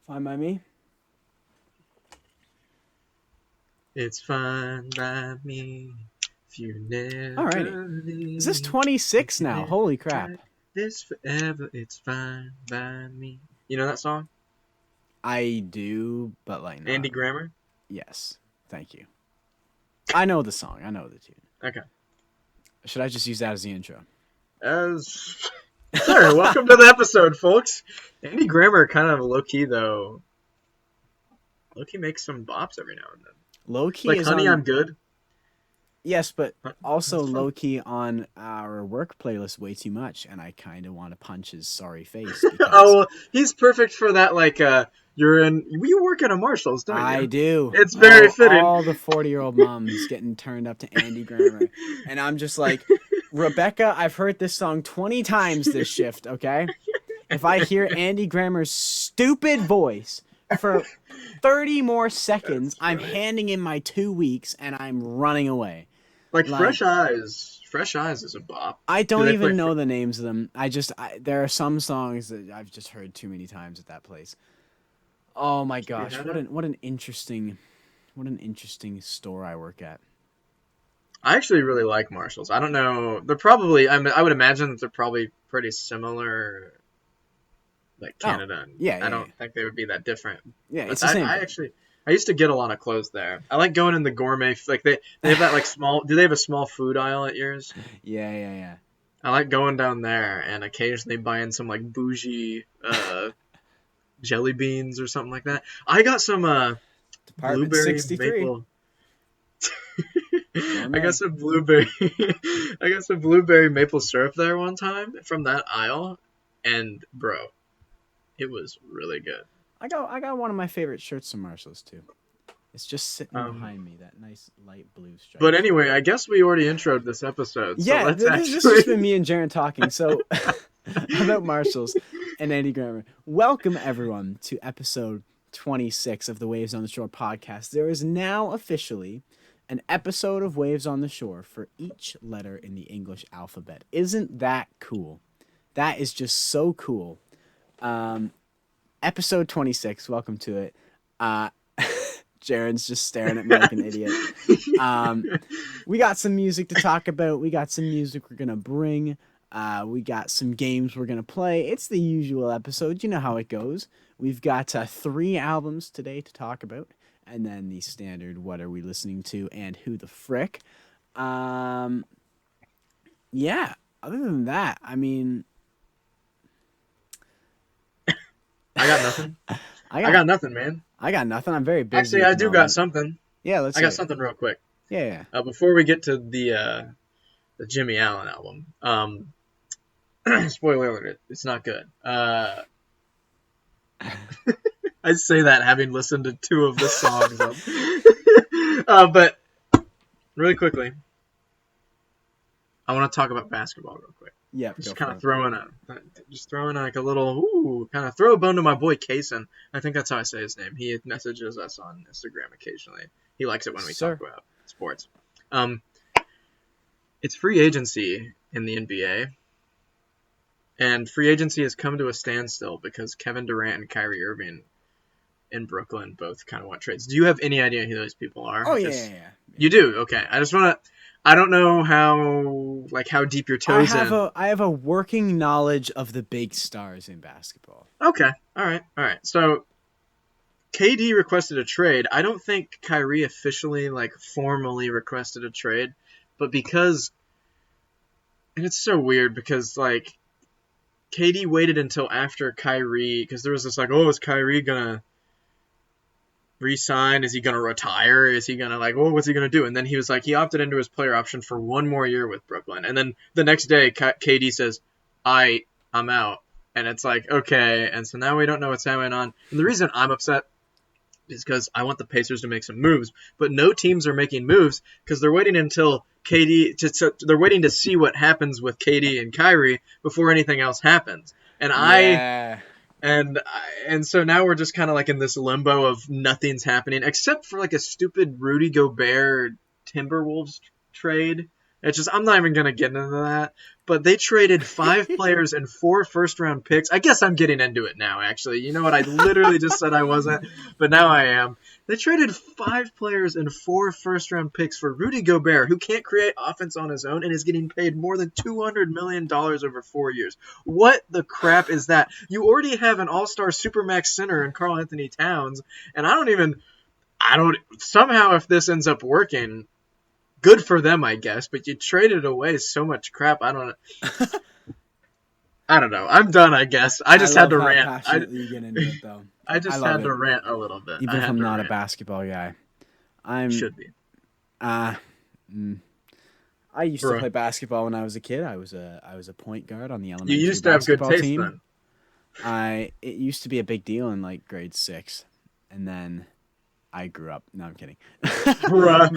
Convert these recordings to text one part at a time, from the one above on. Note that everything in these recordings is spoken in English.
Fine by me. It's fine by me if you never Alrighty. leave. Is this 26 You now? can Holy try crap. this forever. It's fine by me. You know that song? I do, but like Andy not. Grammer? Yes. Thank you. I know the song. I know the tune. Okay. Should I just use that as the intro? Sure, welcome to the episode, folks. Andy Grammer kind of low-key, though. Low-key makes some bops every now and then. Low key Like is Honey, on. I'm Good. Yes, but also That's fun. low key on our work playlist way too much, and I kind of want to punch his sorry face because Oh, well, he's perfect for that, like, you work at a Marshall's, don't I you? do. It's very Oh, fitting. all the 40-year-old moms getting turned up to Andy Grammer, and I'm just like, Rebecca, I've heard this song 20 times this shift. Okay, if I hear Andy Grammer's stupid voice for 30 more seconds, That's I'm funny. handing in my 2 weeks and I'm running away. Like Like, Fresh Eyes. Fresh Eyes is a bop. I Do don't they play? even know the names of them. There are some songs that I've just heard too many times at that place. Oh my Keep your gosh, head what up. an interesting store I work at. I actually really like Marshalls. I don't know. They're probably. I would imagine that they're probably pretty similar, like Oh, Canada. And yeah, I yeah, yeah. don't think they would be that different. Yeah, But it's the I, same I thing. actually. I used to get a lot of clothes there. I like going in the gourmet. Like they have that like small. Do they have a small food aisle at yours? Yeah, yeah, I like going down there and occasionally buying some like bougie jelly beans or something like that. I got some Department blueberry 63. maple. I got Gourmet. some blueberry. I got some blueberry maple syrup there one time from that aisle, and bro, it was really good. I got one of my favorite shirts from Marshalls too. It's just sitting Um, behind me, that nice light blue but striped shirt. anyway, I guess we already introed this episode, so Yeah, let's this has just been actually. me and Jaren talking. So about Marshalls and Andy Grammer. Welcome everyone to episode 26 of the Waves on the Shore podcast. There is now officially an episode of Waves on the Shore for each letter in the English alphabet. Isn't that cool? That is just so cool. Episode 26. Welcome to it. Jaren's just staring at me like an idiot. We got some music to talk about. We got some music we're gonna bring. We got some games we're gonna play. It's the usual episode. You know how it goes. We've got 3 albums today to talk about, and then the standard "What are we listening to?" and "Who the frick." Yeah. Other than that, I mean, I got nothing. I I got got nothing, man. I got nothing. I'm very busy Actually, at I the do got moment. something. Yeah, let's I hear got it. something real quick. Yeah. Before we get to the Jimmy Allen album. Spoiler alert, it's not good. I say that having listened to 2 of the songs. But really quickly, I want to talk about basketball real quick. Yep. Go Just for kind of it. throwing like a little, kind of throw a bone to my boy Kaysen. I think that's how I say his name. He messages us on Instagram occasionally. He likes it when we Sir. talk about sports. It's free agency in the NBA. And free agency has come to a standstill because Kevin Durant and Kyrie Irving in Brooklyn both kind of want trades. Do you have any idea who those people are? Oh yeah. You do? Okay. I don't know how deep your toes in. I have a working knowledge of the big stars in basketball. Okay. All right. So KD requested a trade. I don't think Kyrie officially, formally requested a trade, but and it's so weird because, KD waited until after Kyrie, because there was this is Kyrie gonna re-sign? Is he gonna retire? Is he gonna what's he gonna do? And then he was he opted into his player option for 1 more year with Brooklyn, and then the next day KD says, I'm out, and it's okay, and so now we don't know what's going on. And the reason I'm upset is because I want the Pacers to make some moves, but no teams are making moves because they're waiting until they're waiting to see what happens with KD and Kyrie before anything else happens. And so now we're just kind of in this limbo of nothing's happening except for a stupid Rudy Gobert Timberwolves trade. It's just, I'm not even going to get into that, but they traded 5 players and 4 first-round picks. I guess I'm getting into it now, actually. You know what? I literally just said I wasn't, but now I am. They traded 5 players and 4 first-round picks for Rudy Gobert, who can't create offense on his own and is getting paid more than $200 million over 4 years. What the crap is that? You already have an all-star supermax center in Karl Anthony Towns, and somehow if this ends up working, good for them, I guess, but you traded away so much crap. I don't know. I'm done, I guess. I just had to rant. You get into it, though. I just had to rant a little bit. Even if I'm not a basketball guy. Should be. I used to play basketball when I was a kid. I was a point guard on the elementary You used to have good taste team. then. It used to be a big deal in like grade 6, and then I grew up. No, I'm kidding. Bruh.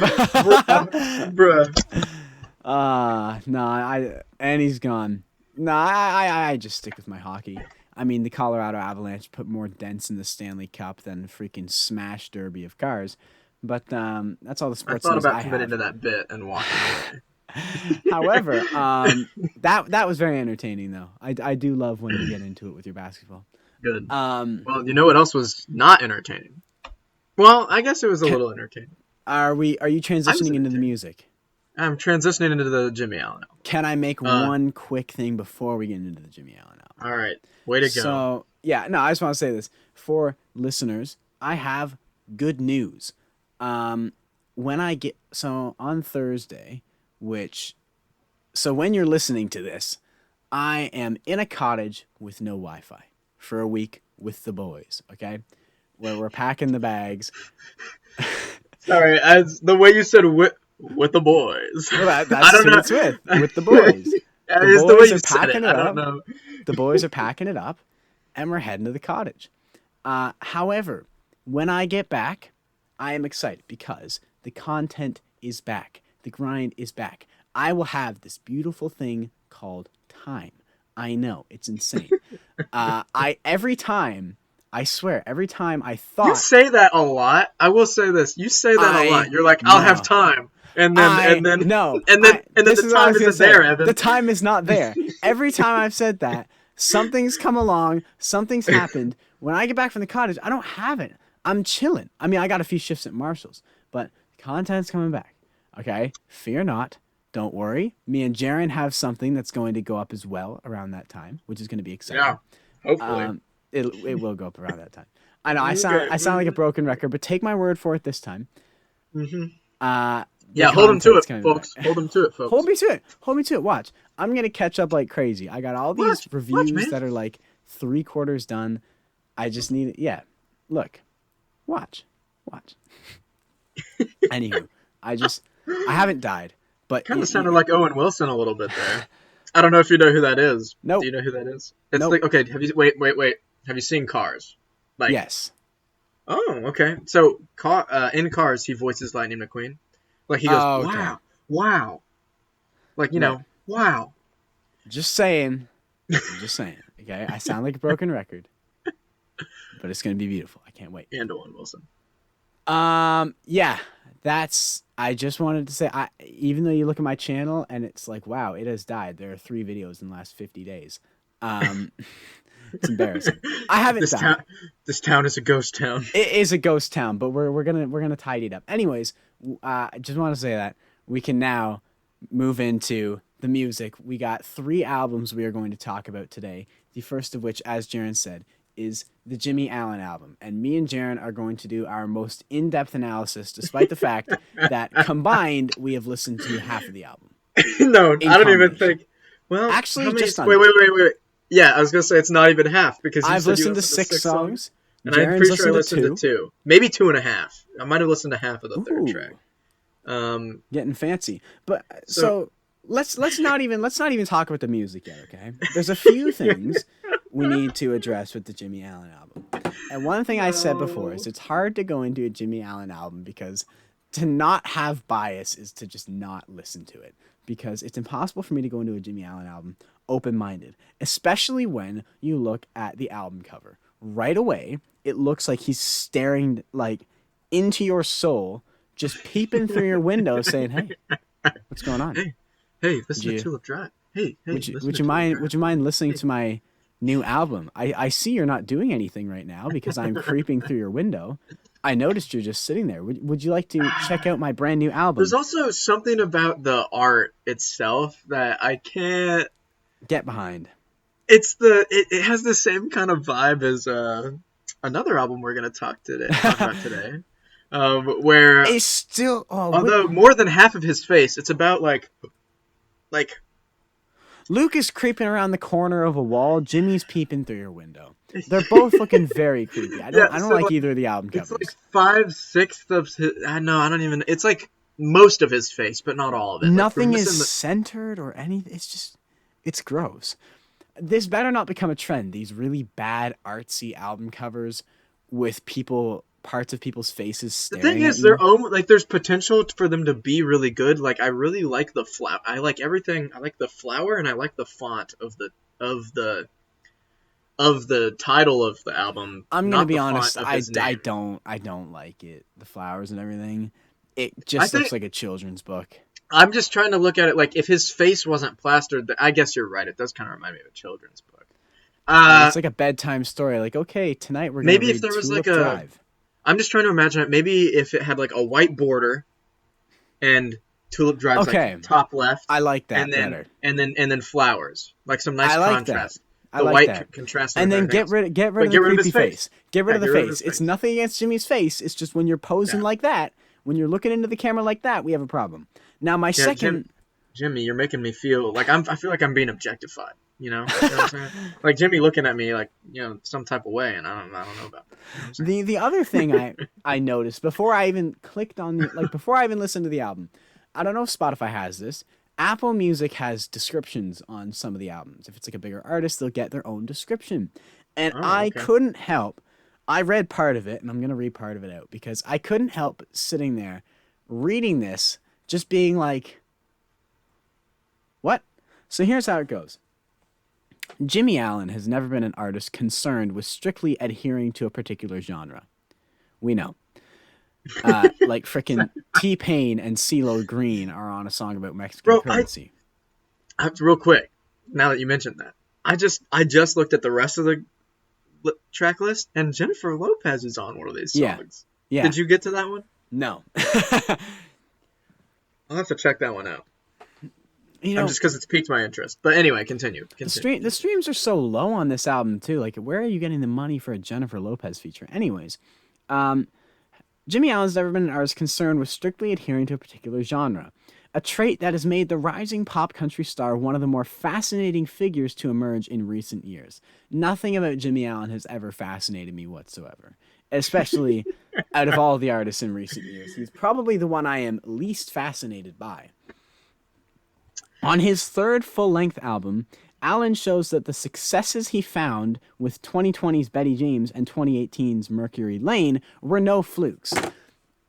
And he's gone. No, I just stick with my hockey. I mean, the Colorado Avalanche put more dents in the Stanley Cup than the freaking Smash Derby of cars. But that's all the sports I thought news about I committing to have. that bit and walking away. However, that was very entertaining, though. I do love when you get into it with your basketball. Good. Well, you know what else was not entertaining? Well, I guess it was a little entertaining. Are you transitioning into the music? I'm transitioning into the Jimmy Allen album. Can I make one quick thing before we get into the Jimmy Allen album? All right. Way to go. So, yeah, no, I just want to say this. For listeners, I have good news. On Thursday, so when you're listening to this, I am in a cottage with no Wi-Fi for a week with the boys, okay? Where we're packing the bags. Sorry, as the way you said with the boys. Well, that's I don't know. It's with the boys. The way you said it. I don't know. The boys are packing it up, and we're heading to the cottage. However, when I get back, I am excited because the content is back. The grind is back. I will have this beautiful thing called time. I know, it's insane. Every time I thought... You say that a lot. I will say this. You say that a lot. You're like, I'll have time. And then the time isn't there, Evan. The time is not there. Every time I've said that, something's come along, something's happened. When I get back from the cottage, I don't have it. I'm chilling. I mean, I got a few shifts at Marshall's, but content's coming back. Okay? Fear not. Don't worry. Me and Jaren have something that's going to go up as well around that time, which is going to be exciting. Yeah, hopefully. It will go up around that time. I know I sound like a broken record, but take my word for it this time. Mm-hmm. Yeah, hold them to it, folks. Hold them to it, folks. Hold me to it. Watch. I'm going to catch up like crazy. I got all these reviews that are like 3/4 done. I just need it. Yeah. Look. Watch. Anywho, I haven't died. But kind of sounded like Owen Wilson a little bit there. I don't know if you know who that is. Nope. Do you know who that is? It's nope. like, okay, wait. Have you seen Cars? Like, yes. Oh, okay. So, in Cars, he voices Lightning McQueen. Like, he goes, wow. Like, wow. Just saying. Okay? I sound like a broken record. But it's going to be beautiful. I can't wait. And Owen Wilson. Yeah. I just wanted to say, even though you look at my channel and it's like, wow, it has died. There are 3 videos in the last 50 days. It's embarrassing. I haven't died. This town is a ghost town. It is a ghost town, but we're gonna tidy it up. Anyways, I just want to say that we can now move into the music. We got 3 albums we are going to talk about today. The first of which, as Jaren said, is the Jimmy Allen album. And me and Jaren are going to do our most in-depth analysis, despite the fact that combined, we have listened to half of the album. No, I don't even think... Well, actually, just wait. Yeah, I was going to say it's not even half, because I've listened to 6 songs. And I'm pretty sure I listened to 2. Maybe 2.5. I might have listened to half of the third track. Getting fancy. But so let's not even talk about the music yet, okay? There's a few things we need to address with the Jimmy Allen album. And one thing I said before is it's hard to go into a Jimmy Allen album because to not have bias is to just not listen to it. Because it's impossible for me to go into a Jimmy Allen album open-minded, especially when you look at the album cover. Right away, it looks like he's staring like into your soul, just peeping through your window saying, hey, what's going on? Hey, listen to Tulip Drive. Hey, listen Would to you Tool mind Trap. would you mind listening to my new album? I see you're not doing anything right now because I'm creeping through your window. I noticed you're just sitting there. Would you like to check out my brand new There's album? also something about the art itself that I can't. Get behind. It has the same kind of vibe as another album we're gonna talk about today, where It's still although more than half of his face, it's about like Luke is creeping around the corner of a wall. Jimmy's peeping through your window. They're both looking very creepy. yeah. I don't So like either of the album it's like covers. 5/6 of his. I know I don't even. It's like most of his face, but not all of it. Like we're Nothing is missing the. centered or anything. It's gross. This better not become a trend. These really bad artsy album covers with parts of people's faces The thing staring at is, their you. own like there's potential for them to be really good. Like I really like the flower. I like everything. I like the flower and I like the font of the of the title of the album, I'm gonna not be the font honest. of his name. I don't like it. The flowers and everything. It I just looks think like a children's book. I'm just trying to look at it like if his face wasn't plastered. I guess you're right. It does kind of remind me of a children's book. It's like a bedtime story. Like, okay, tonight we're gonna Maybe if read there was like Tulip a. Drive. I'm just trying to imagine it. Maybe if it had like a white border and Tulip Drive's Okay, like top left, I like that and then better. and then flowers, like some nice I like contrast. that. I The like white that. contrasting And with then everything else. get rid But of the get rid of creepy his face. face. Get rid Yeah, of the get rid of face. his It's face. nothing against Jimmy's face. It's just when you're posing Yeah. like that, when you're looking into the camera like that, we have a problem. Now my Yeah, second Jimmy, you're making me feel like I feel like I'm being objectified. You know what I'm saying? Like Jimmy looking at me like some type of way, and I don't know about that. You know what I'm saying? the other thing I noticed before I even clicked on before I even listened to the album, I don't know if Spotify has this. Apple Music has descriptions on some of the albums. If it's like a bigger artist, they'll get their own description. And Oh, I okay. couldn't help. I read part of it, and I'm going to read part of it out because I couldn't help sitting there reading this, just being like, what? So here's how it goes. Jimmy Allen has never been an artist concerned with strictly adhering to a particular genre. We know. Like frickin' T-Pain and CeeLo Green are on a song about Mexican Bro, currency. real quick. Now that you mentioned that, I just looked at the rest of the track list, and Jennifer Lopez is on one of these Yeah. songs. Yeah. Did you get to that one? No. I'll have to check that one out. You I'm know, just because it's piqued my interest. But anyway, continue. the streams are so low on this album too. Like, where are you getting the money for a Jennifer Lopez feature? Anyways, Jimmy Allen's never been an artist concerned with strictly adhering to a particular genre, a trait that has made the rising pop country star one of the more fascinating figures to emerge in recent years. Nothing about Jimmy Allen has ever fascinated me whatsoever, especially out of all the artists in recent years. He's probably the one I am least fascinated by. On his third full-length album, Allen shows that the successes he found with 2020's Betty James and 2018's Mercury Lane were no flukes.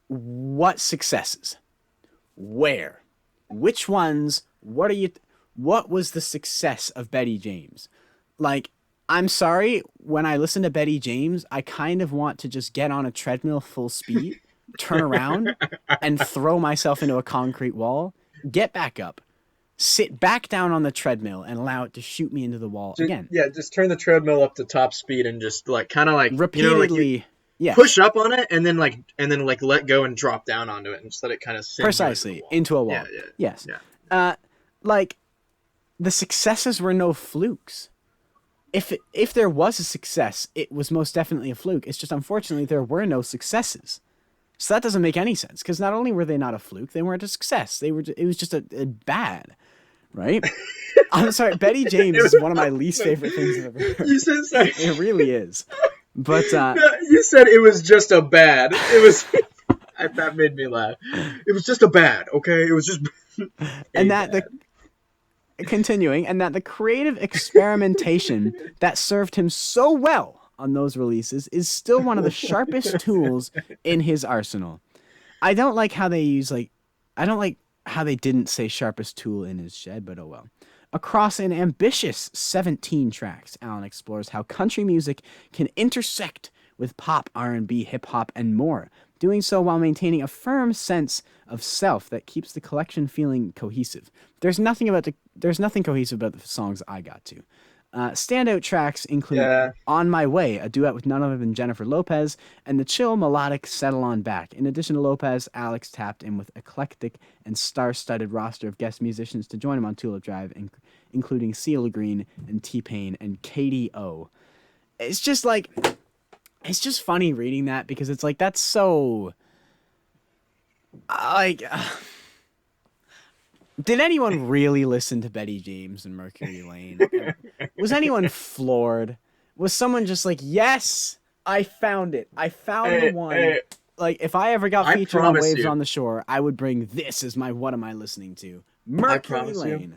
What successes? Where? Which ones? What was the success of Betty James? Like, I'm sorry, when I listen to Betty James, I kind of want to just get on a treadmill full speed, turn around, and throw myself into a concrete wall, get back up, sit back down on the treadmill, and allow it to shoot me into the wall again. Yeah, just turn the treadmill up to top speed and just like kind of like Repeatedly, yes. push up on it and then let go and drop down onto it and just let it kind of Precisely into a wall. Yeah, yeah, yes. yeah. Like the successes were no flukes. If there was a success, it was most definitely a fluke. It's just unfortunately there were no successes. So that doesn't make any sense because not only were they not a fluke, they weren't a success. It was just a bad, right? I'm sorry, Betty James is one of my least favorite things I've ever heard. You said sorry. It really is. But you said it was just a bad. It was that made me laugh. It was just a bad, okay? It was just and that bad. The creative experimentation that served him so well on those releases is still one of the sharpest tools in his arsenal. I don't like how they didn't say sharpest tool in his shed, but oh well. Across an ambitious 17 tracks, Allen explores how country music can intersect with pop, R&B, hip-hop, and more, doing so while maintaining a firm sense of self that keeps the collection feeling cohesive. There's nothing cohesive about the songs I got to. Standout tracks include Yeah. On My Way, a duet with none other than Jennifer Lopez, and the chill melodic Settle On Back. In addition to Lopez, Alex tapped in with eclectic and star-studded roster of guest musicians to join him on Tulip Drive, including Celia Green and T-Pain and Katie O. It's just like, it's just funny reading that because it's like, that's so, like, did anyone really listen to Betty James and Mercury Lane? Was anyone floored? Was someone just like, yes, I found it. I found the one. Hey, Like, if I ever got I featured on promise Waves you. on the Shore, I would bring this as my what am I listening to? I Mercury promise you. Lane.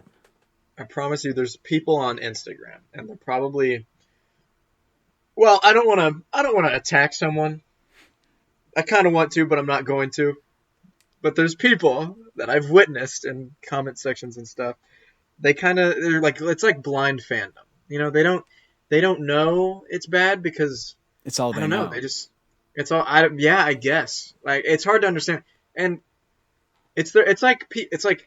I promise you. There's people on Instagram, and they're probably. Well, I don't want to. I don't want to attack someone. I kind of want to, but I'm not going to. But there's people that I've witnessed in comment sections and stuff. They're like, it's like blind fandom. You know, they don't know it's bad because It's all I they don't know. know. It's all yeah, I guess. Like it's hard to understand, and it's like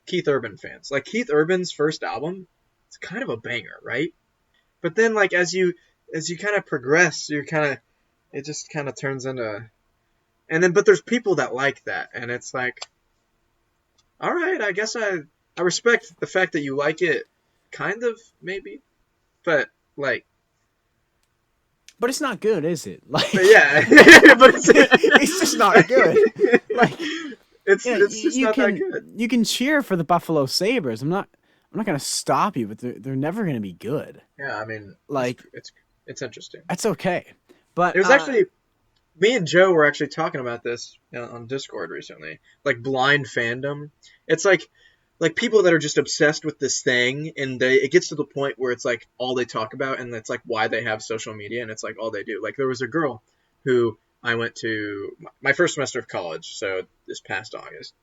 Keith Urban fans. Like Keith Urban's first album, it's kind of a banger, right? But then like as you kind of progress, it just kind of turns into, and then but there's people that like that, and it's like, all right, I guess I respect the fact that you like it, kind of maybe, but like. But it's not good, is it? Like, But yeah, but it's just not good. Like, it's just not that good. you can cheer for the Buffalo Sabres. I'm not gonna stop you, but they're never gonna be good. Yeah, I mean, Like, it's interesting. that's okay. But It was actually me and Joe were actually talking about this on Discord recently, like blind fandom. It's like people that are just obsessed with this thing, and it gets to the point where it's like all they talk about, and that's like why they have social media, and it's like all they do. Like there was a girl who I went to my first semester of college, so this past August.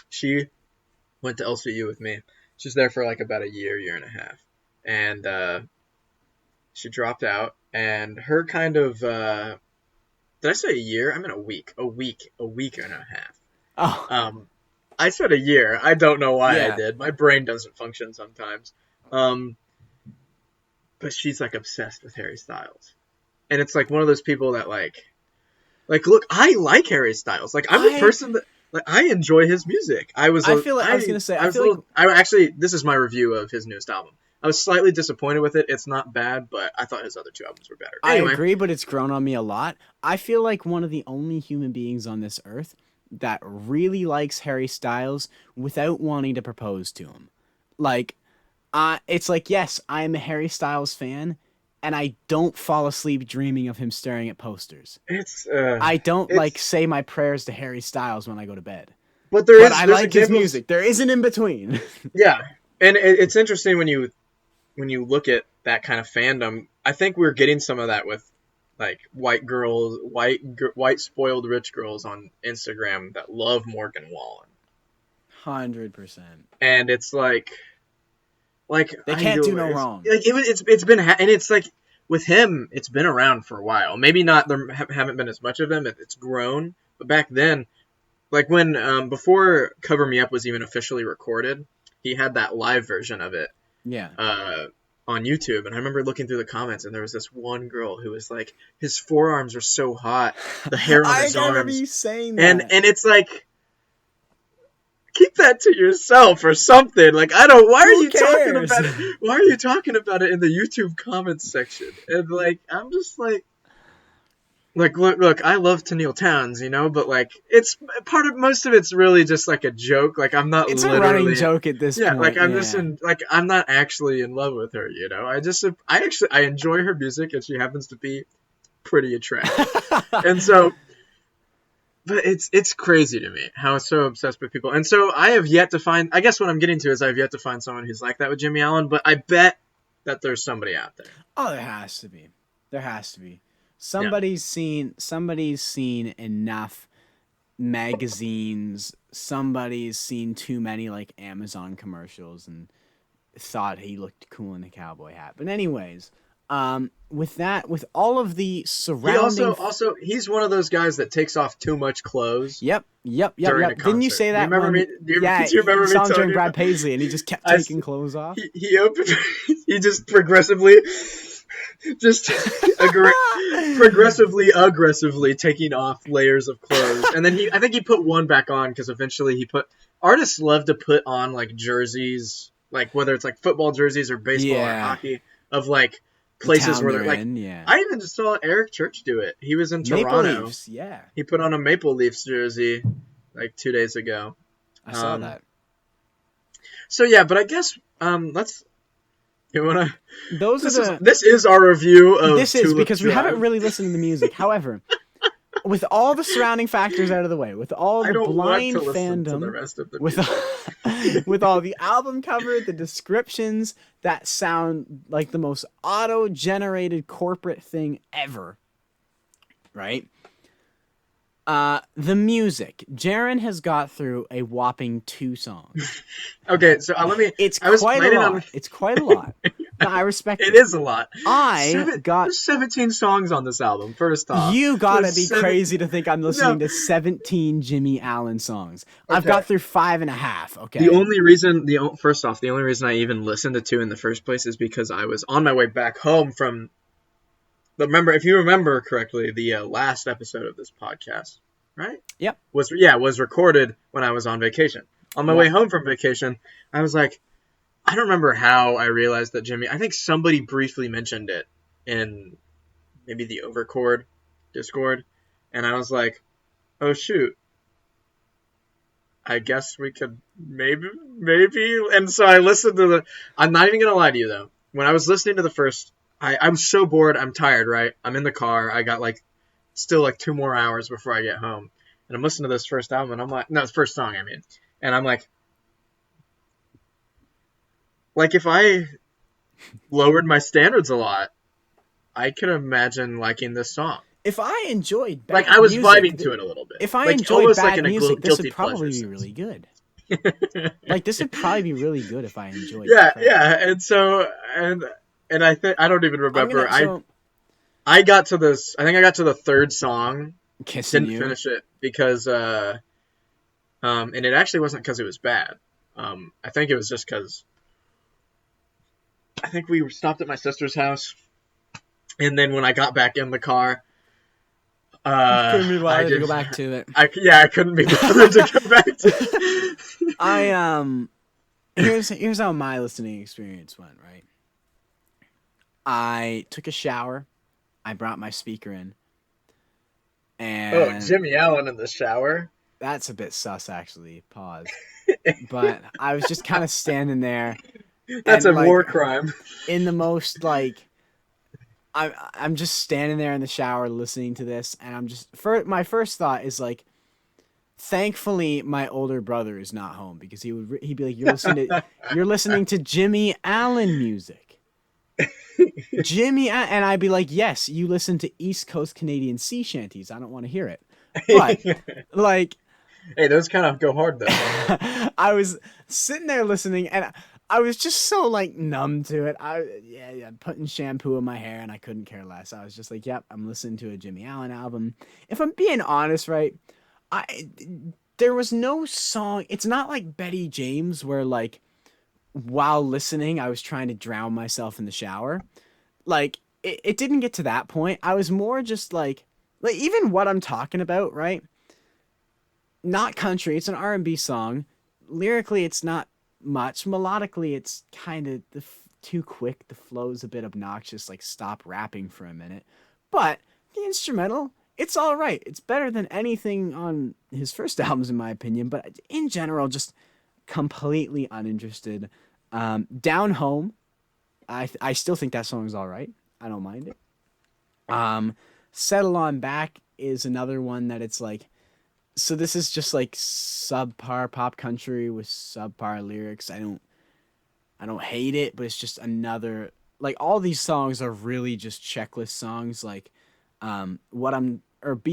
She went to LCU with me. She was there for like about a year and a half, and she dropped out. And her kind of did I say a year? I meant a week and a half. oh, I said a year. I don't know why I yeah. did. My brain doesn't function sometimes. Um, but she's like obsessed with Harry Styles, and it's like one of those people that look, I like Harry Styles. Like I'm a person that like I enjoy his music. I feel like I was gonna say I actually this is my review of his newest album. I was slightly disappointed with it. It's not bad, but I thought his other two albums were better. I Anyway, agree, but it's grown on me a lot. I feel like one of the only human beings on this earth that really likes Harry Styles without wanting to propose to him. Like, it's like, yes, I'm a Harry Styles fan, and I don't fall asleep dreaming of him staring at posters. it's I don't like it's say my prayers to Harry Styles when I go to bed. but But I there's like his examples. music. There isn't in between. Yeah, and it's interesting when you look at that kind of fandom. I think we're getting some of that with like white spoiled rich girls on Instagram that love Morgan Wallen, 100%. and it's like They can't do no wrong. Like it's been and it's like with him, it's been around for a while. Maybe not there haven't been as much of them. It's grown, but back then, like when before Cover Me Up was even officially recorded, he had that live version of it. Yeah. On YouTube, and I remember looking through the comments, and there was this one girl who was like, his forearms are so hot, the hair on his I remember arms, you saying that. and it's like, keep that to yourself or something. Like I don't. Why are Who you talking cares? about it? Why are you talking about it in the YouTube comments section? And like, I'm just like look, I love Tennille Towns, you know, but like it's most of it's really just like a joke. Like I'm not It's literally a running joke at this point. like I'm yeah. just I'm not actually in love with her, you know. I enjoy her music, and she happens to be pretty attractive. And so but it's crazy to me how it's so obsessed with people. And so I have yet to find, I guess what I'm getting to is I've yet to find someone who's like that with Jimmy Allen, but I bet that there's somebody out there. Oh, there has to be. There has to be. Somebody's seen enough magazines. Somebody's seen too many like Amazon commercials and thought he looked cool in a cowboy hat. But anyways, With all of the He surrounding. also he's one of those guys that takes off too much clothes during a Yep. Didn't you concert. say Do you that remember when? me? Yeah, Do you he remember me saw him during talking Brad about? Paisley, and he just kept I taking clothes off. he opened. He just progressively, just progressively aggressively taking off layers of clothes, and then I think he put one back on because eventually he put. Artists love to put on like jerseys, like whether it's like football jerseys or baseball or Yeah, hockey of like the places town where they're they're like. in. Yeah, I even just saw Eric Church do it. He was in Maple Toronto. Leafs. Yeah, He put on a Maple Leafs jersey like 2 days ago. I saw Um, that. so yeah, but I guess let's. You wanna? Those are the. This is our review of This is Tulip because we haven't Drive. really listened to the music. However, with all the surrounding factors out of the way, with all I the don't want to blind listen to the fandom, rest of the with music. with all the album cover, the descriptions that sound like the most auto-generated corporate thing ever, right? The music. Jaren has got through a whopping 2 songs. Okay, so let me. It's I was quite a planning lot. on. It's quite a lot. No, I respect It it. is a lot. I got. There's 17 songs on this album. First off, You gotta there's be crazy to think I'm No, listening to 17 Jimmy Allen songs. I've okay. got through 5.5. Okay. The only reason, first off, the only reason I even listened to 2 in the first place is because I was on my way back home from. Remember, if you remember correctly, the last episode of this podcast, right? Yep. was recorded when I was on vacation. On my way home from vacation, I was like, I don't remember how I realized that Jimmy. I think somebody briefly mentioned it in maybe the Overcord Discord, and I was like, oh shoot. I guess we could maybe, and so I listened to the. I'm not even gonna lie to you though. When I was listening to the first, I'm so bored. I'm tired. Right? I'm in the car. I got still 2 more hours before I get home, and I'm listening to this first album, and I'm like, no, it's first song. I mean, and I'm like if I lowered my standards a lot, I could imagine liking this song. If I enjoyed bad I was music, vibing to it a little bit. If I enjoyed almost bad in a music, this guilty would probably pleasure be really good. sense. This would probably be really good if I enjoyed. Yeah, and so and I think I don't even remember. I got to this. I think I got to the third song. Kissing Didn't You. finish it because and it actually wasn't because it was bad. I think it was just because I think we stopped at my sister's house, and then when I got back in the car, couldn't be bothered to go back to it. I couldn't be bothered to go back to it. Here's how my listening experience went, right? I took a shower, I brought my speaker in, and Jimmy Allen in the shower. That's a bit sus, actually. Pause. But I was just kind of standing there. That's a war crime. In the most I'm just standing there in the shower listening to this, and I'm just my first thought is thankfully my older brother is not home, because he'd be like, you're listening to Jimmy Allen music. And I'd be like, yes, you listen to East Coast Canadian sea shanties. I don't want to hear it. But hey, those kind of go hard though. I was sitting there listening, and I was just so numb to it. Putting shampoo in my hair, and I couldn't care less. I was just like, yep, I'm listening to a Jimmy Allen album. If I'm being honest, right, there was no song. It's not like Betty James where while listening I was trying to drown myself in the shower. It didn't get to that point. I was more just even what I'm talking about, right? Not country. It's an R&B song. Lyrically, it's not much. Melodically, it's kind of too quick. The flow's a bit obnoxious. Stop rapping for a minute. But the instrumental, it's all right. It's better than anything on his first albums, in my opinion. But in general, just completely uninterested. Down Home, I still think that song's all right. I don't mind it. Settle On Back is another one that it's so this is just subpar pop country with subpar lyrics. I don't hate it, but it's just another, all these songs are really just checklist songs. Be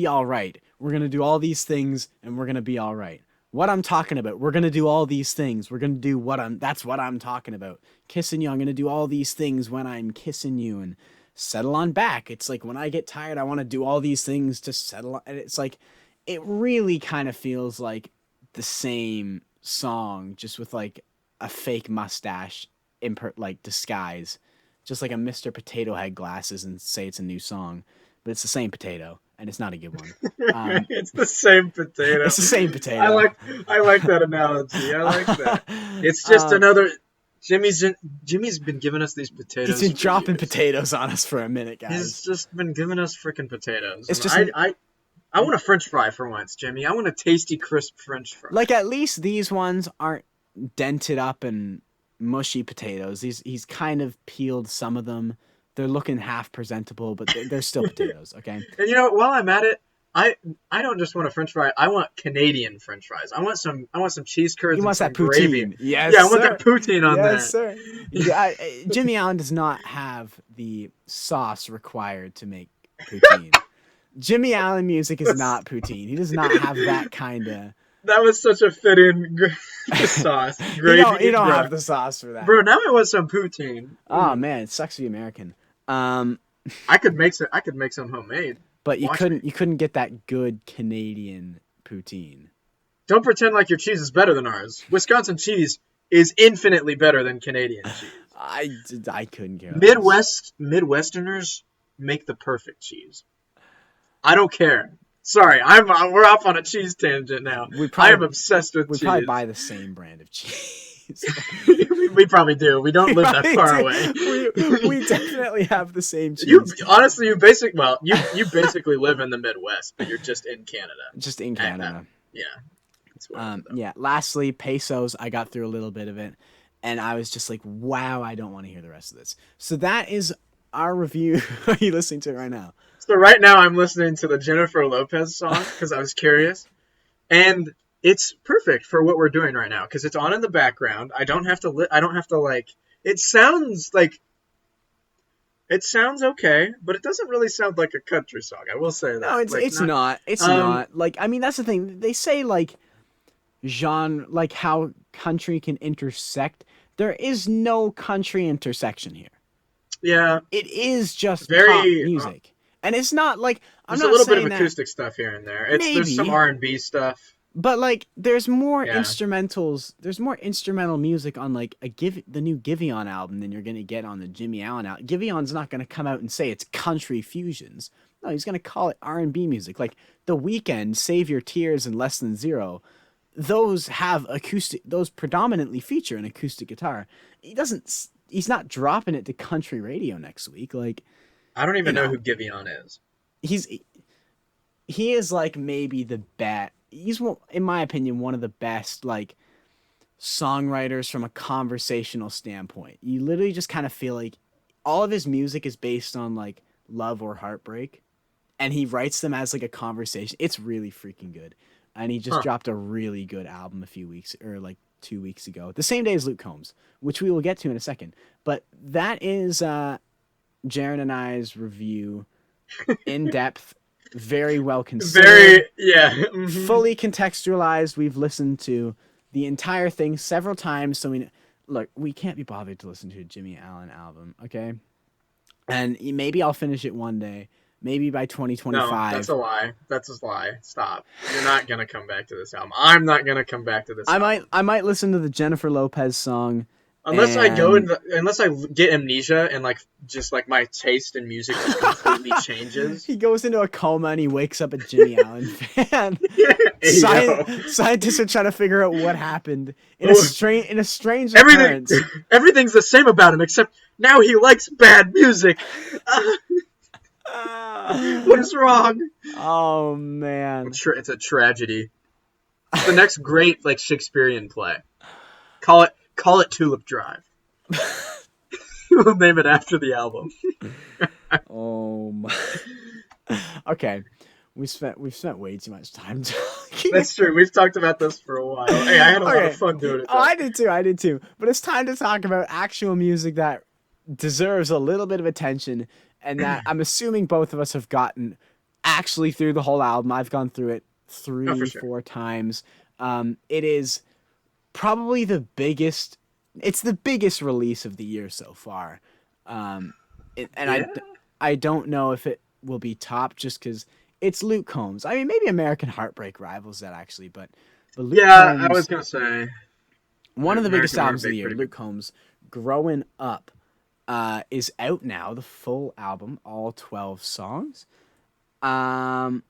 All Right. We're going to do all these things and we're going to be all right. What I'm talking about. We're going to do all these things. We're going to do that's what I'm talking about. Kissing You. I'm going to do all these things when I'm kissing you. And settle on back. It's like when I get tired, I want to do all these things to settle on. And it's like, it really kind of feels like the same song, just with like a fake mustache, like disguise, just like a Mr. Potato Head glasses and say it's a new song, but it's the same potato and it's not a good one. It's the same potato. It's the same potato. I like that analogy. I like that. It's just another. Jimmy's been giving us these potatoes. He's been dropping potatoes on us for a minute, guys. He's just been giving us freaking potatoes. It's just I want a French fry for once, Jimmy. I want a tasty, crisp French fry. Like, at least these ones aren't dented up and mushy potatoes. He's kind of peeled some of them. They're looking half presentable, but they're still potatoes, okay? And you know, while I'm at it, I don't just want a French fry. I want Canadian French fries. I want some cheese curds. You want and that some poutine? gravy. Yes, yeah, I want that poutine on there. Yes, sir. Yeah, Jimmy Allen does not have the sauce required to make poutine. Jimmy Allen music is not poutine. He does not have that kind of. That was such a fit-in sauce. Gravy. You don't have the sauce for that, bro. Now I want some poutine. Oh man, it sucks to be American. I could make some homemade. But you couldn't get that good Canadian poutine. Don't pretend like your cheese is better than ours. Wisconsin cheese is infinitely better than Canadian cheese. I couldn't care. Midwesterners make the perfect cheese. I don't care. Sorry, we're off on a cheese tangent now. I am obsessed with cheese. We probably buy the same brand of cheese. we probably do. We don't live that far away. We definitely have the same cheese. You basically live in the Midwest, but you're just in Canada. Just in Canada. Yeah. Yeah. Lastly, pesos. I got through a little bit of it, and I was just like, wow, I don't want to hear the rest of this. So that is our review. Are you listening to it right now? So right now I'm listening to the Jennifer Lopez song because I was curious, and it's perfect for what we're doing right now because it's on in the background. I don't have to like. It sounds okay, but it doesn't really sound like a country song. I will say that. No, it's not. It's not. Like, I mean, that's the thing. They say like genre, like how country can intersect. There is no country intersection here. Yeah. It is just pop music. And it's not like there's a little bit of acoustic stuff here and there. There's some R&B stuff. But like there's more instrumentals, there's more instrumental music on like the new Giveon album than you're going to get on the Jimmy Allen album. Giveon's not going to come out and say it's country fusions. No, he's going to call it R&B music. Like The Weeknd, Save Your Tears and Less Than Zero. Those have those predominantly feature an acoustic guitar. He's not dropping it to country radio next week. Like, I don't even know who Giveon is. He is like maybe the best. He's, in my opinion, one of the best like songwriters from a conversational standpoint. You literally just kind of feel like all of his music is based on like love or heartbreak, and he writes them as like a conversation. It's really freaking good. And he just dropped a really good album a few weeks or like 2 weeks ago, the same day as Luke Combs, which we will get to in a second. But that is Jaron and I's review, in depth, very well considered, fully contextualized. We've listened to the entire thing several times, so we can't be bothered to listen to a Jimmy Allen album, okay? And maybe I'll finish it one day. Maybe by 2025. No, that's a lie. That's a lie. Stop. You're not gonna come back to this album. I'm not gonna come back to this album. I might listen to the Jennifer Lopez song. Unless I get amnesia and like just like my taste in music just completely changes. He goes into a coma and he wakes up a Jimmy Allen fan. Scientists are trying to figure out what happened in a strange occurrence. Everything's the same about him except now he likes bad music. What is wrong? Oh man, it's a tragedy. It's the next great like Shakespearean play. Call it Tulip Drive. We'll name it after the album. Oh my. Okay, we've spent way too much time talking. That's true. We've talked about this for a while. Hey, I had a lot of fun doing it. Oh, I did too. But it's time to talk about actual music that deserves a little bit of attention. And that I'm assuming both of us have gotten actually through the whole album. I've gone through it 4 times. It is probably the biggest. It's the biggest release of the year so far. I don't know if it will be top just because it's Luke Combs. I mean, maybe American Heartbreak rivals that actually, but Luke Yeah, I was Combs, gonna say one of the biggest American albums of the Heartbreak, year, pretty Luke good. Combs, Growing Up, is out now. The full album, all 12 songs. Um,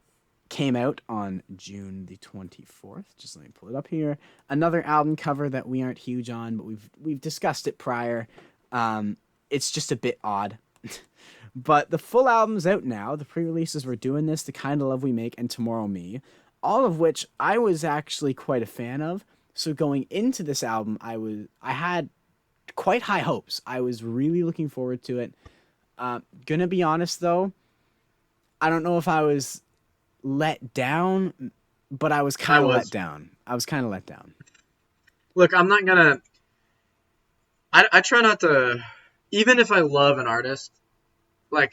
Came out on June the 24th. Just let me pull it up here. Another album cover that we aren't huge on, but we've discussed it prior. It's just a bit odd. But the full album's out now. The pre-releases were Doing This, The Kind of Love We Make, and Tomorrow Me, all of which I was actually quite a fan of. So going into this album, I had quite high hopes. I was really looking forward to it. Gonna be honest though, I don't know if I was let down, but I was I kind of let was. down. I was kind of let down. Look, I'm not gonna. I try not to. Even if I love an artist, like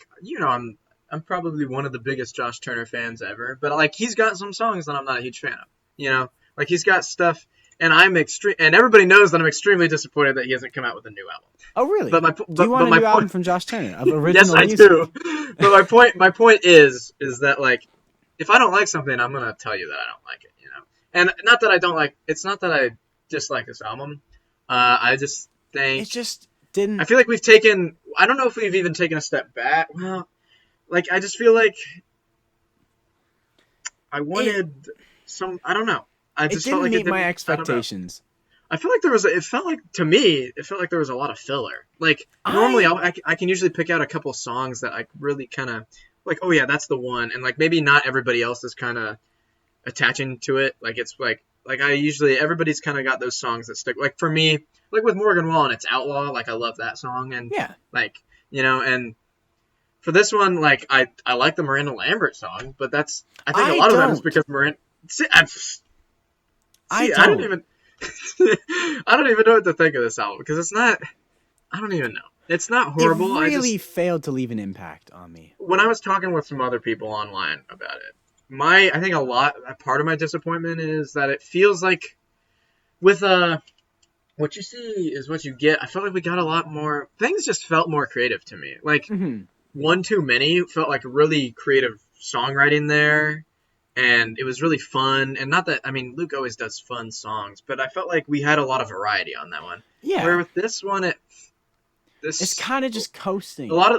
I'm probably one of the biggest Josh Turner fans ever. But like he's got some songs that I'm not a huge fan of. Like he's got stuff, and and everybody knows that I'm extremely disappointed that he hasn't come out with a new album. Oh, But really? my Do you but want a my new point. album from Josh Turner of Yes, original I music? do. But my point is that like if I don't like something, I'm gonna tell you that I don't like it. And not that I don't like. It's not that I dislike this album. I just It think just I didn't. feel like we've taken. I don't know if we've even taken a step back. Well, like I just feel like I It wanted some. I don't know. I it just felt didn't like it meet my didn't. I don't know. expectations. I feel like there was. It felt like to me. It felt like there was a lot of filler. Like normally, I I can usually pick out a couple songs that I really kind of like. Oh yeah, that's the one. And like maybe not everybody else is kind of attaching to it. Like it's like I usually everybody's kind of got those songs that stick. Like for me, like with Morgan Wallen, it's Outlaw. Like I love that song, and yeah. like and for this one, like I like the Miranda Lambert song, but I think a I lot of that is don't. because Miranda. I I didn't don't. even I don't even know what to think of this album because it's not. I don't even know. It's not It horrible. I really just failed to leave an impact on me. when I was talking with some other people online about it, I think a part of my disappointment is that it feels like with what you see is what you get. I felt like we got a lot more things just felt more creative to me. Like Hmm. One Too Many felt like really creative songwriting there and it was really fun and not that I mean Luke always does fun songs, but I felt like we had a lot of variety on that one. Where Yeah, with this one it's this kind of just a coasting. lot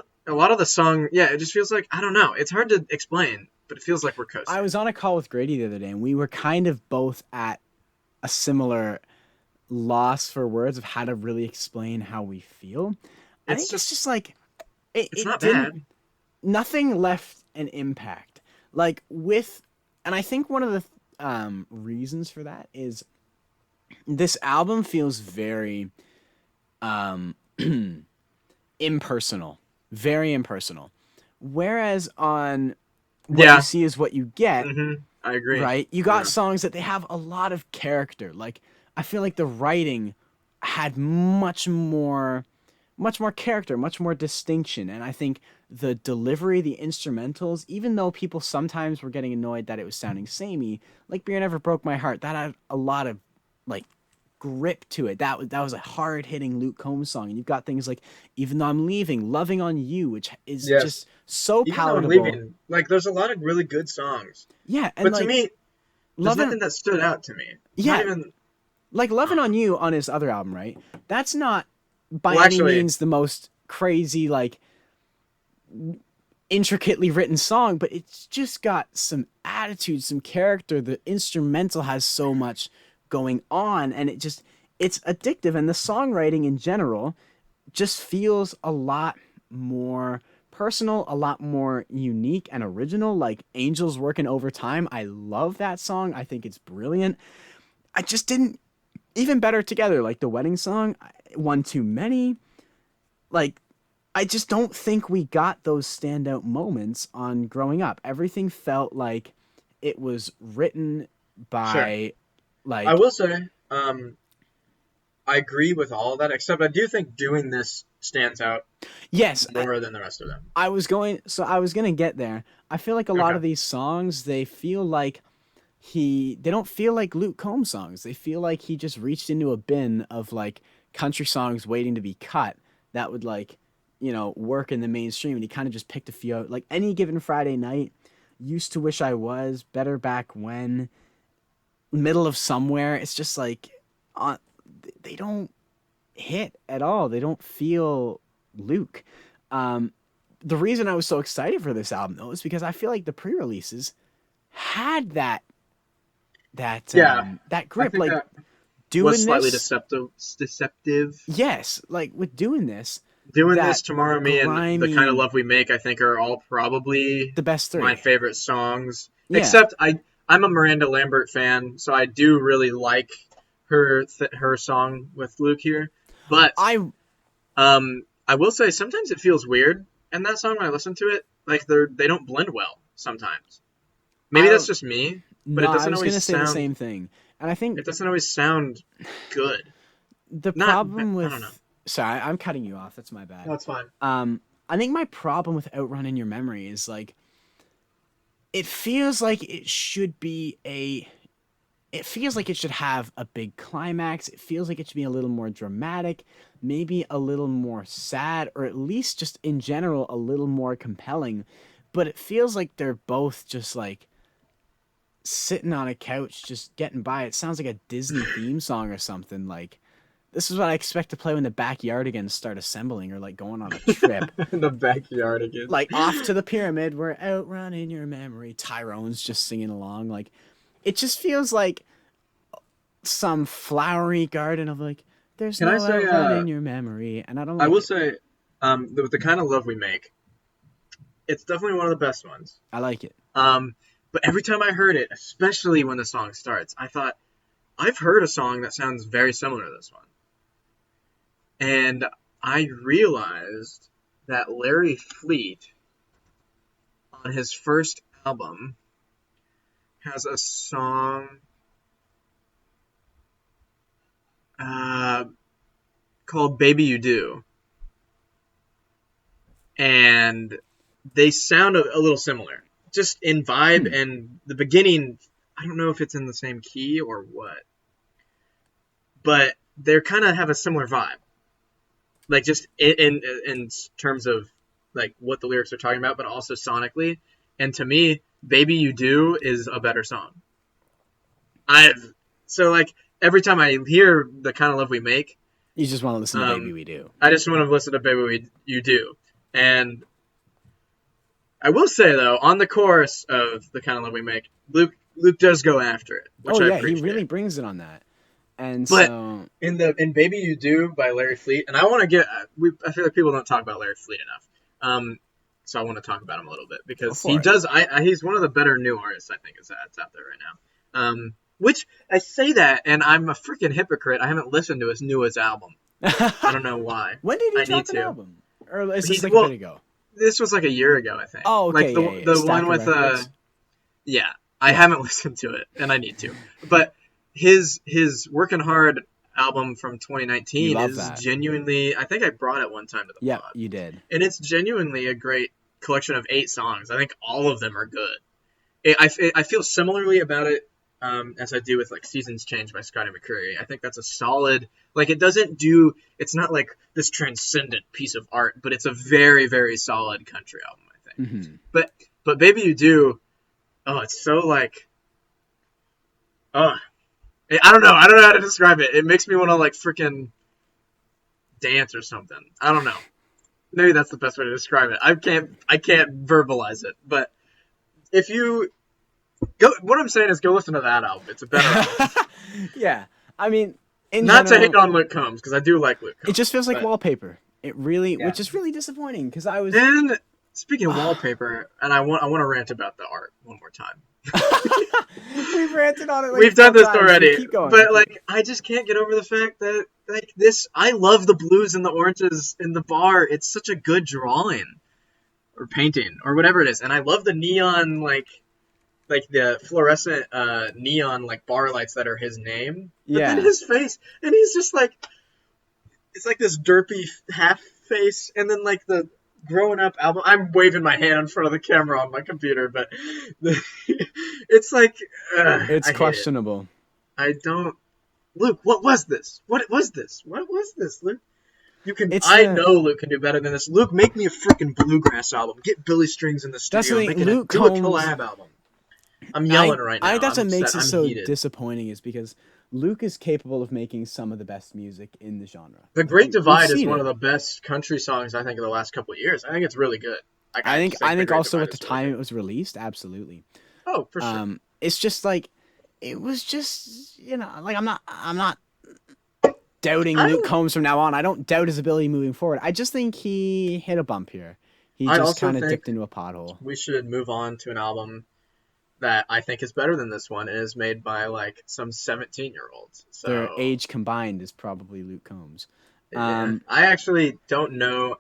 of the song, yeah, it just feels like I don't know. It's hard to explain, but it feels like we're I coasting. was on a call with Grady the other day, and we were kind of both at a similar loss for words of how to really explain how we feel. I It's think it's just just like it, it's it not didn't bad. nothing left an impact. Like with and I think one of the reasons for that is this album feels very um impersonal, very impersonal. Whereas on What You Yeah. See Is What You Get, I agree. right? You got Yeah. songs that they have a lot of character. Like I feel like the writing had much more character, much more distinction, and I think the delivery, the instrumentals, even though people sometimes were getting annoyed that it was sounding samey, like Beer Never Broke My Heart, that had a lot of like grip to it. That was a hard hitting Luke Combs song, and you've got things like Even Though I'm Leaving, Loving on You, which is Yes. just so Even though I'm palatable. leaving, like there's a lot of really good songs. Yeah, and But to like me, there's loving, nothing that stood out to me. Not yeah, even like Loving uh, on You on his other album, right? That's not by well any actually, means the most crazy, like intricately written song, but it's just got some attitude, some character. The instrumental has so much going on, and it's addictive. And the songwriting in general just feels a lot more personal, a lot more unique and original. Like Angels Working Overtime. I love that song. I think it's brilliant. I just didn't even better together. Like the wedding song, One Too Many. Like I just don't think we got those standout moments on Growing Up. Everything felt like it was written sure. by I like will say, I agree with all of that, except I do think doing this stands out yes, more than the rest of them. I was going to get there. I feel like a lot Okay. of these songs they feel like they don't feel like Luke Combs songs. They feel like he just reached into a bin of like country songs waiting to be cut that would like work in the mainstream, and he kind of just picked a few out. Like Any Given Friday Night, Used to Wish I Was, Better Back When, Middle of Somewhere. It's just like, they don't hit at all. They don't feel Luke. The reason I was so excited for this album though is because I feel like the pre-releases had Yeah, that I grip. think Like that was doing slightly this, deceptive. yes, like with doing this, Doing that this, Tomorrow Me, and The Kind of grimy, Love We Make, I think are all probably the best my three. favorite songs. Yeah, Except I'm a Miranda Lambert fan, so I do really like her song with Luke here. But I I will say sometimes it feels weird in that song when I listen to it. Like they don't blend well sometimes. I Maybe that's don't just me, but no, I was gonna say the same thing, and I think it doesn't always sound good. the Not problem I don't know. with sorry, I'm cutting you off. That's my bad. That's fine. I think my problem with Outrun in Your Memory is like it feels like it should be a it feels like it should have a big climax. It feels like it should be a little more dramatic, maybe a little more sad, or at least just in general a little more compelling. But it feels like they're both just like sitting on a couch just getting by. It sounds like a Disney theme song or something. Like this is what I expect to play when the Backyardigans start assembling or like going on a trip. In the backyard again. Like Off to the Pyramid, we're outrunning your memory. Tyrone's just singing along. Like it just feels like some flowery garden of like there's Can no I say? outrun in your memory, and I don't I like will it. say, the Kind of Love We Make, it's definitely one of the best ones. I like it. But every time I heard it, especially when the song starts, I thought I've heard a song that sounds very similar to this one, and I realized that Larry Fleet on his first album has a song uh, called "Baby You Do," and they sound a little similar, just in vibe and the beginning. I don't know if it's in the same key or what, but they kind of have a similar vibe, like just in terms of like what the lyrics are talking about, but also sonically. And to me, "Baby You Do" is a better song. I've so like every time I hear "The Kind of Love We Make," You just want to listen to Baby We Do. I just want to listen to You Do," and I will say though, on the chorus of "The Kind of Love We Make," Luke does go after it, which Oh I yeah, he appreciate. really brings it on that. And But so in "Baby You Do" by Larry Fleet, and I want to get I feel like people don't talk about Larry Fleet enough. So I want to talk about him a little bit go because he for it. does. He's one of the better new artists I think that's out there right now. Which I say that, and I'm a freaking hypocrite. I haven't listened to his newest album. I don't know why. When did he I need drop an to. album? Or is this He's like a well. bit ago? This was like a year ago, I think. Oh, okay, Like yeah. the Stack one of with Records. yeah. I haven't listened to it, and I need to. But his Working Hard album from You 2019 love is that. genuinely. I think I brought it one time to the Yep, pod, you did. and it's genuinely a great collection of 8 songs. I think all of them are good. I feel similarly about it as I do with like Seasons Change by Scotty McCreery. I think that's a solid. Like it's not like this transcendent piece of art, but it's a very very solid country album. I think. Mm-hmm. But Baby You Do. Oh, it's so like. Oh, I don't know. I don't know how to describe it. It makes me want to like freaking dance or something. I don't know. Maybe that's the best way to describe it. I can't verbalize it. But if you go, what I'm saying is go listen to that album. It's a better album. Yeah, I mean, in Not to general, hate on Luke Combs because I do like Luke Combs. it just feels like but, wallpaper. It really, yeah. which is really disappointing because I was. And speaking of wallpaper, and I want to rant about the art one more time. We've ranted on it. Like We've done this times. already, Keep going. but like I just can't get over the fact that like this. I love the blues and the oranges in the bar. It's such a good drawing or painting or whatever it is, and I love the neon like the fluorescent neon like bar lights that are his name. But Yeah. then his face, and he's just like it's like this derpy half face, and then like the growing up album. I'm waving my hand in front of the camera on my computer, but it's like It's questionable. I don't. Luke, what was this? What was this? What was this, Luke? It's I the know Luke can do better than this. Luke, make me a freaking bluegrass album. Get Billy Strings in the that's the studio. thing. Luke Do a Combs. collab album. I'm yelling right I think now. that's I'm what upset. makes it I'm so heated. disappointing is because Luke is capable of making some of the best music in the genre. The Like Great we've Divide is seen one it. of the best country songs I think of the last couple of years. I think it's really good. Like I just I think The think Great also Divide at the is really time good. it was released, absolutely. Oh, for sure. It's just like it was just like I'm not doubting Luke I Combs from now on. I don't doubt his ability moving forward. I just think he hit a bump here. He I just also kind of think dipped into a pothole. we should move on to an album that I think is better than this one and is made by like some 17-year-olds. Their So age combined is probably Luke Combs. yeah, I actually don't know.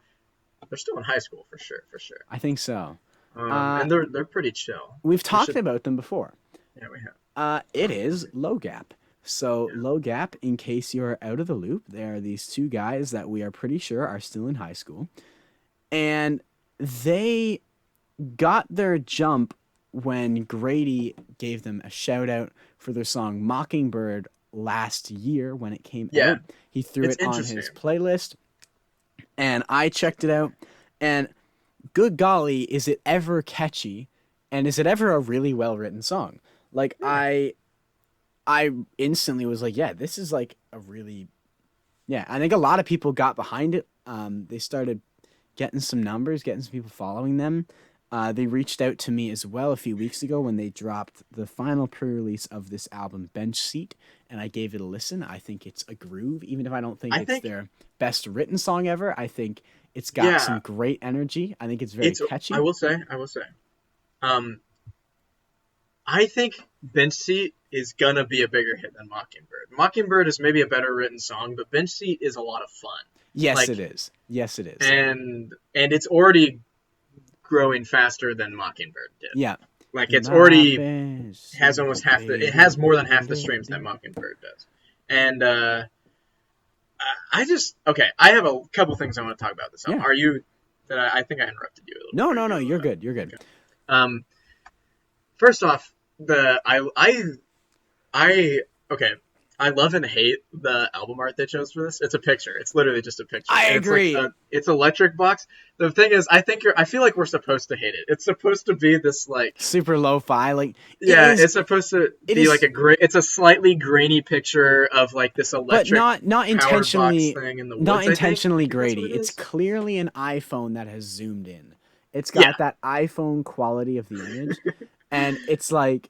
They're still in high school for sure, for sure. I think so. Uh, And they're pretty chill. we've We talked should, about them before. yeah, we have. It is Low Gap. So, Yeah. Low Gap, in case you're out of the loop, they are these two guys that we are pretty sure are still in high school. And they got their jump when Grady gave them a shout out for their song Mockingbird last year when it came Yeah, out. He threw it's it on interesting. his playlist, and I checked it out. And good golly, is it ever catchy? And is it ever a really well written song? Like, Yeah. I instantly was like, yeah, this is like a really, yeah. I think a lot of people got behind it. They started getting some numbers, getting some people following them. They reached out to me as well a few weeks ago when they dropped the final pre-release of this album, Bench Seat, and I gave it a listen. I think it's a groove, even if I don't think I it's think, their best written song ever. I think it's got some yeah, great energy. I think it's very it's. catchy. I will say. Um, I think Bench Seat is gonna be a bigger hit than Mockingbird. Mockingbird is maybe a better written song, but Bench Seat is a lot of fun. Yes, Like, it is. Yes, it is. and it's already growing faster than Mockingbird did. Yeah. Like it's My already best has almost half the. It has more than half the streams that Mockingbird does. And I just okay. I have a couple things I want to talk about this album. Yeah. Are you? I think I interrupted you a little. No, bit. no, Are no. you, You're good. You're good. Okay. First off, I okay. I love and hate the album art they chose for this. It's a picture. It's literally just a picture. I And agree. it's Electric Box. The thing is, I feel like we're supposed to hate it. It's supposed to be this like Super lo-fi. Like yeah. it is, It's supposed to it be like is, a great. It's a slightly grainy picture of like this but electric not powered box intentionally. thing in the Not woods. intentionally I think that's what grainy. it It's is. clearly an iPhone that has zoomed in. It's Yeah. got that iPhone quality of the image, and it's like,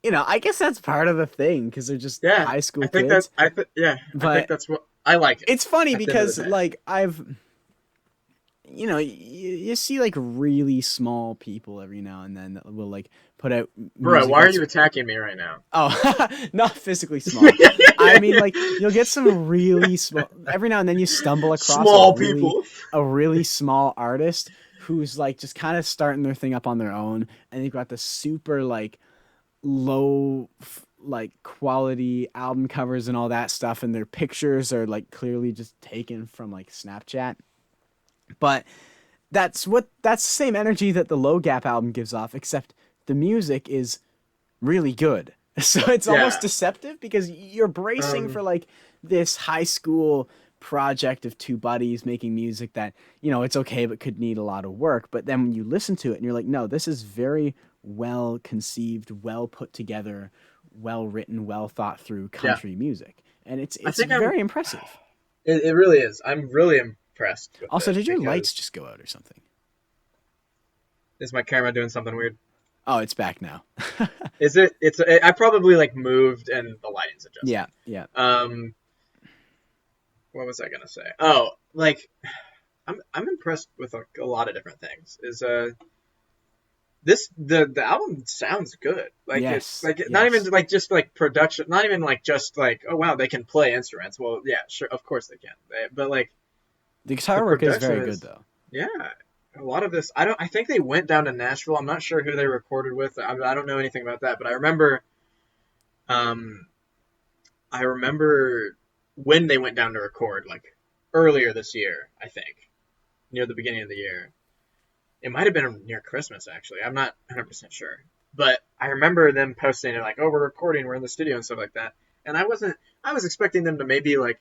I guess that's part of the thing because they're just Yeah. high school I think kids. I think But that's what I like it. it's funny At the end of because the day. like you see like really small people every now and then that will like put out Bro, music why are that's you attacking me right now? oh not physically small. I mean like you'll get some really small every now and then you stumble across Small people. a really small artist who's like just kind of starting their thing up on their own, and they've got the super like low like quality album covers and all that stuff, and their pictures are like clearly just taken from like Snapchat. But that's the same energy that the Low Gap album gives off, except the music is really good. So it's almost Yeah. deceptive because you're bracing Um, for like this high school project of two buddies making music that, it's okay but could need a lot of work. But then when you listen to it and you're like, no, this is very well conceived, well put together, well written, well thought through yeah. country music. And it's I it's think very impressive. it really is. I'm really impressed with Also, it did your because lights just go out or something? is my camera doing something weird? Oh, it's back now. Is it? I probably like moved and the lighting's adjusted. Yeah, yeah. What was I gonna say? Oh, like I'm impressed with a lot of different things. The album sounds good. Like Yes, it's like yes. not even like just like production, not even like just like oh wow they can play instruments. Well yeah sure of course they can, but like The guitar the work is production very is good though. yeah. A lot of this I think they went down to Nashville. I'm not sure who they recorded with. I don't know anything about that, but um I remember when they went down to record like earlier this year. I think near the beginning of the year. It might have been near Christmas, actually. I'm not 100% sure. But I remember them posting it like, oh, we're recording, we're in the studio and stuff like that. And I was expecting them to maybe like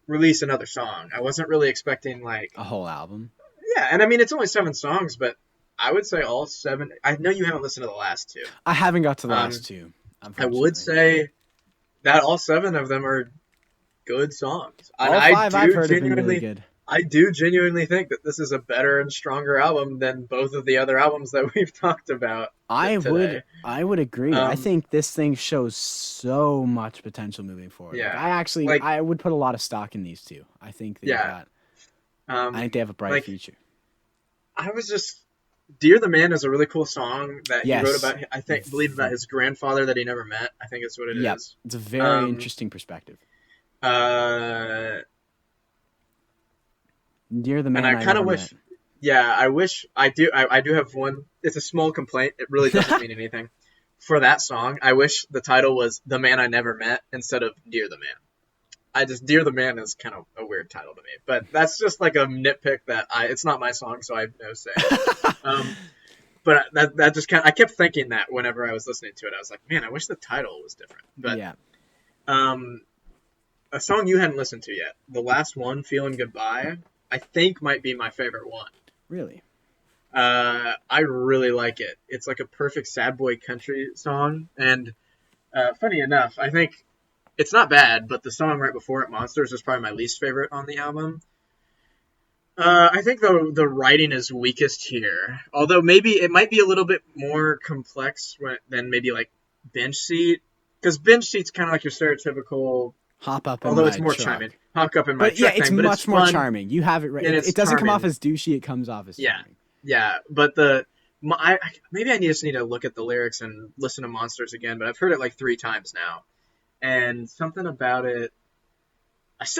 release another song. I wasn't really expecting like A whole album. yeah, and I mean it's only 7 songs, but I would say all 7. I know you haven't listened to the last 2. I haven't got to the last Um, two, I would unfortunately. say that all 7 of them are good songs, and All five I've heard have been really good. I do genuinely think that this is a better and stronger album than both of the other albums that we've talked about today. I would agree. I Um, think this thing shows so much potential moving forward. Like yeah, like I would put a lot of stock in these two. yeah, I think they have a bright like future. I was just Dear the Man is a really cool song that he wrote Yes. about. I think believe about his grandfather that he never met. I think is what it Yep. is. It's a very Um, interesting perspective. uh, Dear the and man I I kind of never wish. met. Yeah, I wish I do. I do have one. It's a small complaint. It really doesn't mean anything. For that song, I wish the title was "The Man I Never Met" instead of "Dear the Man." Dear the Man is kind of a weird title to me, but that's just like a nitpick that it's not my song, so I have no say. Um, but that just I kept thinking that whenever I was listening to it, I was like, man, I wish the title was different. But Yeah. um, a song you hadn't listened to yet, the last one, "Feeling Goodbye," I think might be my favorite one. Really? I really like it. It's like a perfect sad boy country song, and funny enough, I think it's not bad, but the song right before it, "Monsters," is probably my least favorite on the album. I think the writing is weakest here, although maybe it might be a little bit more complex than maybe like Bench Seat, because Bench Seat's kind of like your stereotypical, Hop up in although it's my more truck. charming, hawk up in my But yeah, truck it's thing, but it's much more fun charming. You have it right. and It it's doesn't come off charming. as douchey. It comes off as Yeah, charming. yeah, but maybe I just need to look at the lyrics and listen to Monsters again, but I've heard it like 3 times now, and something about it,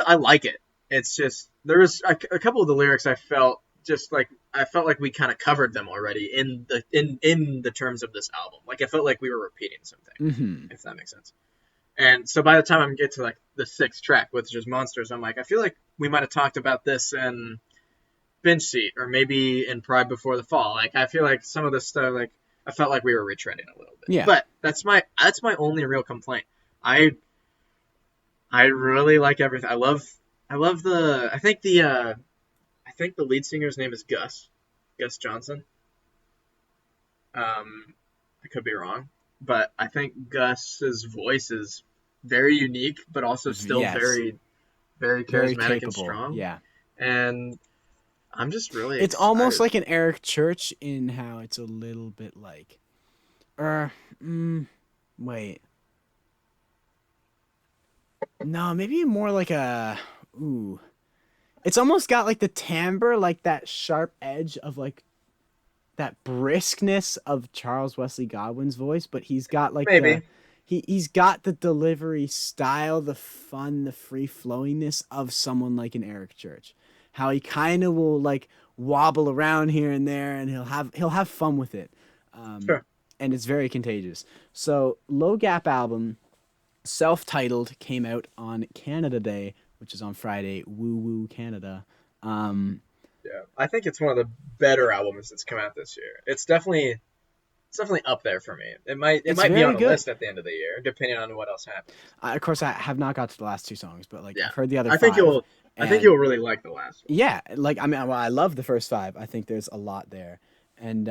I like it. It's just there was a couple of the lyrics I felt like we kind of covered them already in the terms of this album. Like I felt like we were repeating something, Mm-hmm. if that makes sense. And so by the time I get to like the 6th track, which is Monsters, I'm like, I feel like we might have talked about this in Bench Seat or maybe in Pride Before the Fall. Like I feel like some of this stuff, like I felt like we were retreading a little bit. Yeah. But that's my only real complaint. I really like everything. I love I think the lead singer's name is Gus Johnson. I could be wrong, but I think Gus's voice is very unique, but also still Yes. very, very Very charismatic and capable. strong. Yeah. And I'm just really It's almost excited. like an Eric Church in how it's a little bit like, wait, no, maybe more like a, ooh, it's almost got like the timbre, like that sharp edge of like that briskness of Charles Wesley Godwin's voice, but he's got like Maybe. he's got the delivery style, the fun, the free flowingness of someone like an Eric Church. How he kind of will like wobble around here and there, and he'll have fun with it, Sure. and it's very contagious. So Low Gap album, self-titled, came out on Canada Day, which is on Friday. Woo woo Canada. Yeah. I think it's one of the better albums that's come out this year. It's definitely up there for me. It might It's be very on a good. list at the end of the year, depending on what else happens. Of course, I have not got to the last two songs, but like Yeah. I've heard the other I think five. I think you'll really like the last one. Yeah, like I mean, well, I love the first five. I think there's a lot there, and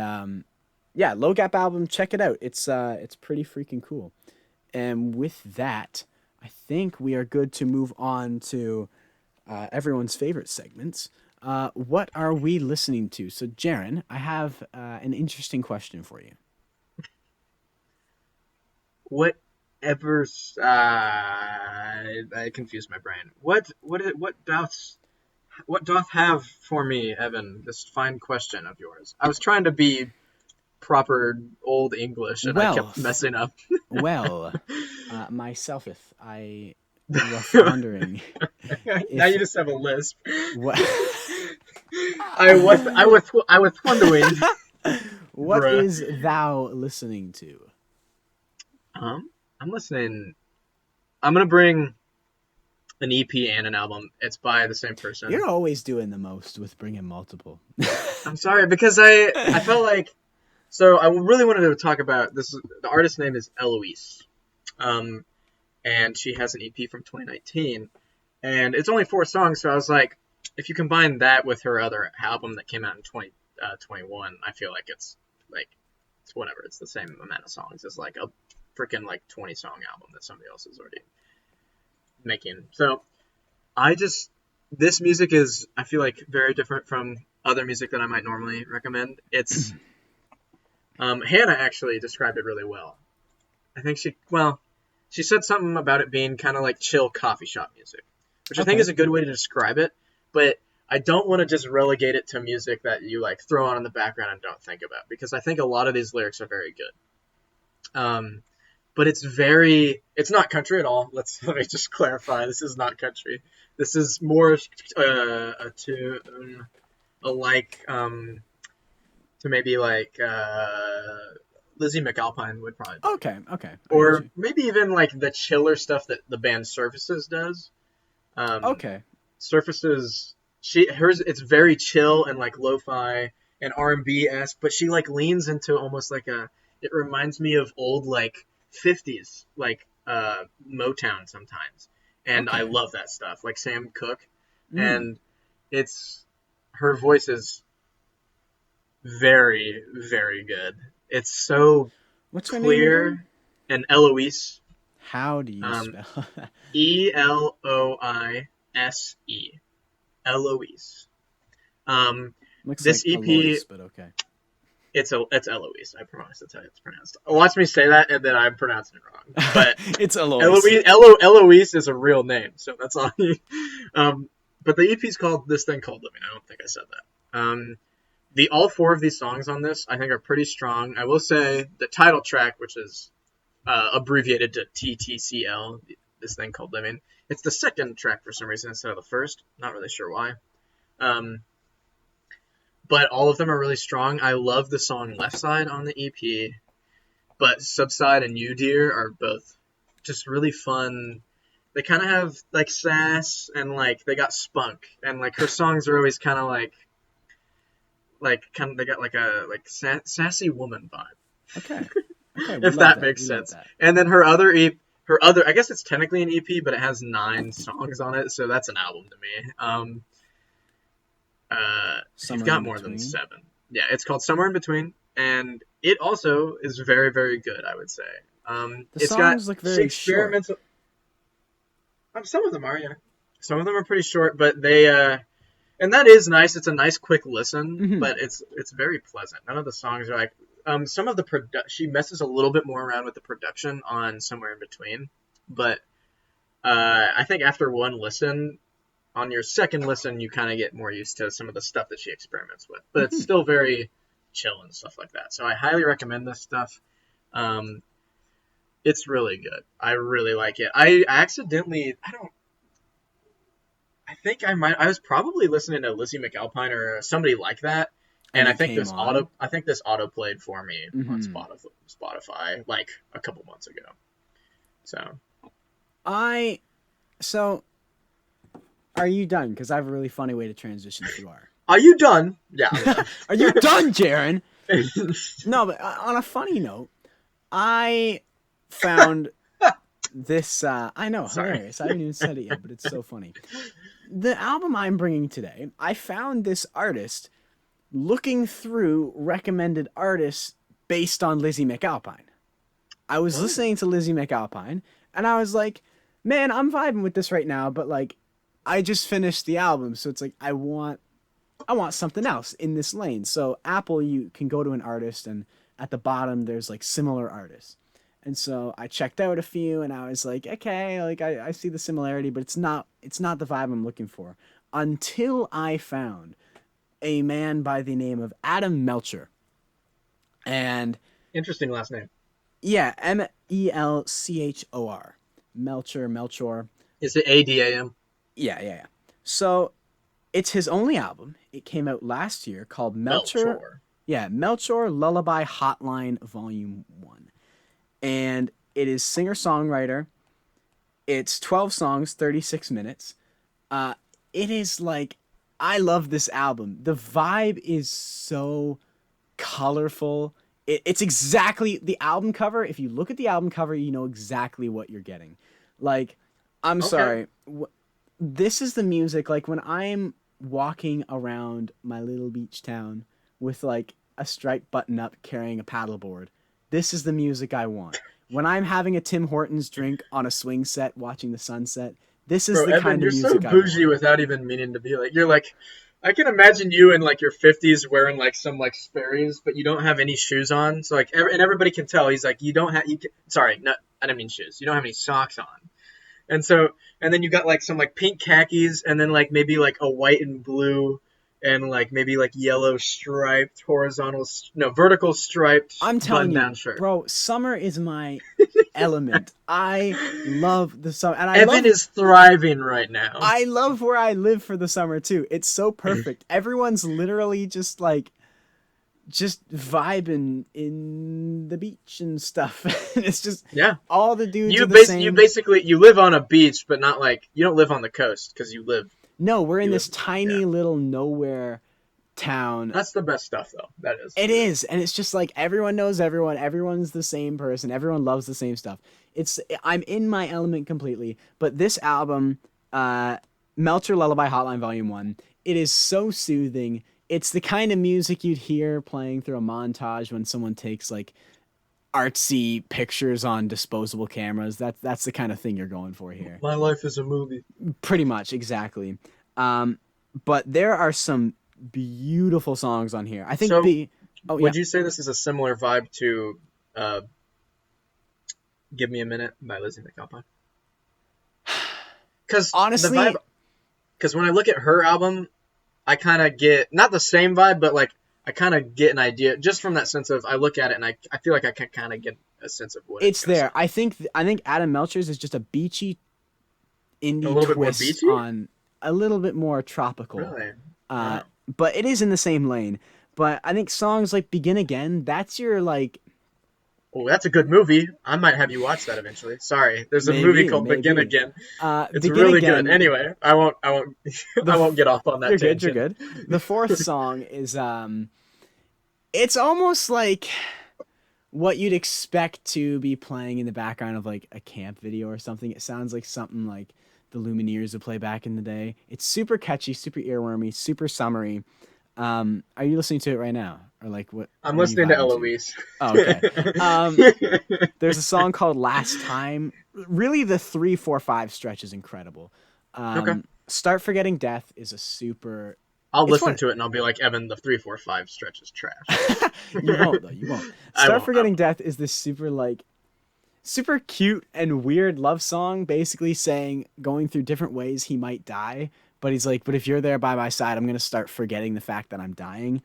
yeah, Low Gap album, check it out. It's pretty freaking cool. And with that, I think we are good to move on to everyone's favorite segments. What are we listening to? So, Jaren, I have an interesting question for you. Whatever. I confused my brain. What doth have for me, Evan? This fine question of yours. I was trying to be proper old English, and I kept messing up. Well, myself, if I was wondering, Now you just have a lisp. what I was wondering. what Bruh. is thou listening to? I'm listening. I'm gonna bring an EP and an album. It's by the same person. You're always doing the most with bringing multiple. I'm sorry because I felt like so I really wanted to talk about this. The artist's name is Eloise, and she has an EP from 2019. And it's only 4 songs, so I was like, if you combine that with her other album that came out in 2021, I feel like it's like it's whatever. It's the same amount of songs as like a freaking like 20-song album that somebody else is already making. So I just this music is I feel like very different from other music that I might normally recommend. It's Hannah actually described it really well. I think she said something about it being kind of like chill coffee shop music, which I think is a good way to describe it. But I don't want to just relegate it to music that you like throw on in the background and don't think about, because I think a lot of these lyrics are very good. But it's not country at all. Let me just clarify. This is not country. This is more to maybe like Lizzie McAlpine would probably be. Okay. Or maybe even like the chiller stuff that the band Surfaces does. Surfaces, it's very chill and like lo-fi and R&B esque, but she like leans into almost like it reminds me of old like 50s like Motown sometimes, and I love that stuff, like Sam Cooke, and her voice is very, very good. It's so What's her clear name and Eloise. How do you spell that? Eloise. Eloise. Looks this like EP, Alois, but okay. It's Eloise. I promise that's how it's pronounced. Watch me say that, and then I'm pronouncing it wrong. But it's Alois. Eloise is a real name, so that's all. But the EP's called This Thing Called Living. I don't think I said that. All 4 of these songs on this, I think, are pretty strong. I will say the title track, which is abbreviated to TTCL, This Thing Called Living, it's the second track for some reason instead of the first. Not really sure why. But all of them are really strong. I love the song Left Side on the EP, but Subside and You Dear are both just really fun. They kind of have like sass and like they got spunk, and like her songs are always kind of like they got like a sassy woman vibe. Okay, if that makes sense. And then her other I guess it's technically an EP, but it has 9 songs on it, so that's an album to me. You've got more than 7. Yeah, it's called Somewhere in Between, and it also is very, very good, I would say. The songs look very short. Some of them are, yeah. Some of them are pretty short, but they and that is nice. It's a nice quick listen, but it's very pleasant. None of the songs are like some of the she messes a little bit more around with the production on Somewhere in Between, but I think after one listen, on your second listen, you kind of get more used to some of the stuff that she experiments with. But it's still very chill and stuff like that. So I highly recommend this stuff. It's really good. I really like it. I was probably listening to Lizzie McAlpine or somebody like that. And I think this auto played for me on Spotify like a couple months ago. So are you done? Because I have a really funny way to transition if you are. Are you done? Yeah. Are you done, Jaron? No, but on a funny note, I found this... I know, hilarious. I haven't even said it yet, but it's so funny. The album I'm bringing today, I found this artist looking through recommended artists based on Lizzie McAlpine. I was listening to Lizzie McAlpine, and I was like, man, I'm vibing with this right now, but like, I just finished the album, so it's like I want something else in this lane. So Apple, you can go to an artist, and at the bottom there's like similar artists. And so I checked out a few, and I was like, okay, like I see the similarity, but it's not the vibe I'm looking for. Until I found a man by the name of Adam Melcher. And interesting last name. Yeah, Melchor. Melchor. Is it ADAM? Yeah. So it's his only album. It came out last year called Melchor. Yeah, Melchor Lullaby Hotline Volume 1. And it is singer-songwriter. It's 12 songs, 36 minutes. It is like, I love this album. The vibe is so colorful. It's exactly the album cover. If you look at the album cover, you know exactly what you're getting. Like, I'm sorry. this is the music, like when I'm walking around my little beach town with like a striped button up carrying a paddleboard. This is the music I want. When I'm having a Tim Hortons drink on a swing set watching the sunset, this is Bro, the Evan, kind of you're so music I bougie want. without even meaning to be like. You're like, I can imagine you in like your 50s wearing like some like Sperry's, but you don't have any shoes on. So like, and everybody can tell. He's like, you don't have. Sorry, not. I didn't mean shoes. You don't have any socks on. And so, and then you got like some like pink khakis, and then like maybe like a white and blue, and like maybe like yellow striped horizontal, no, vertical striped I'm telling button you, down shirt. bro, summer is my element. I love the summer, and Evan is thriving right now. I love where I live for the summer too. It's so perfect. Everyone's literally just vibing in the beach and stuff. It's just Yeah. all the dudes You are the same. you basically you live on a beach, but not like you don't live on the coast because you live. No, we're in You this live- tiny yeah. little nowhere town. That's the best stuff, though. That is. It is, and it's just like everyone knows everyone. Everyone's the same person. Everyone loves the same stuff. I'm in my element completely. But this album, Melcher Lullaby Hotline Volume 1, it is so soothing. It's the kind of music you'd hear playing through a montage when someone takes like artsy pictures on disposable cameras. That's the kind of thing you're going for here. My life is a movie. Pretty much, exactly. But there are some beautiful songs on here. I think So, Oh, would yeah. you say this is a similar vibe to "Give Me a Minute" by Lizzie McAlpine? Because Honestly, because when I look at her album, I kind of get not the same vibe, but like I kind of get an idea just from that sense of I look at it and I feel like I can kind of get a sense of what it's gonna there. sound. I think Adam Melcher's is just a beachy indie A little bit more twist beachy? on a little bit more tropical. Really? Wow. But it is in the same lane. But I think songs like Begin Again, that's your like Oh, that's a good movie. I might have you watch that eventually. Sorry, there's a movie called Begin maybe. Again. It's Begin really Again, good. Anyway, I won't I won't get off on that You're tangent. good. You're good. The fourth song is it's almost like what you'd expect to be playing in the background of like a camp video or something. It sounds like something like the Lumineers would play back in the day. It's super catchy, super earwormy, super summery. Are you listening to it right now, or like what? I'm what are you listening to vibing Eloise. Oh, okay. There's a song called Last Time. Really, the 3, 4, 5 stretch is incredible. Okay. Start Forgetting Death is a super. I'll It's listen fun. to it and I'll be like, Evan, the 3, 4, 5 stretch is trash. You won't though. You won't. I Start won't, Forgetting Death is this super cute and weird love song, basically saying going through different ways he might die. But he's like, but if you're there by my side, I'm gonna start forgetting the fact that I'm dying.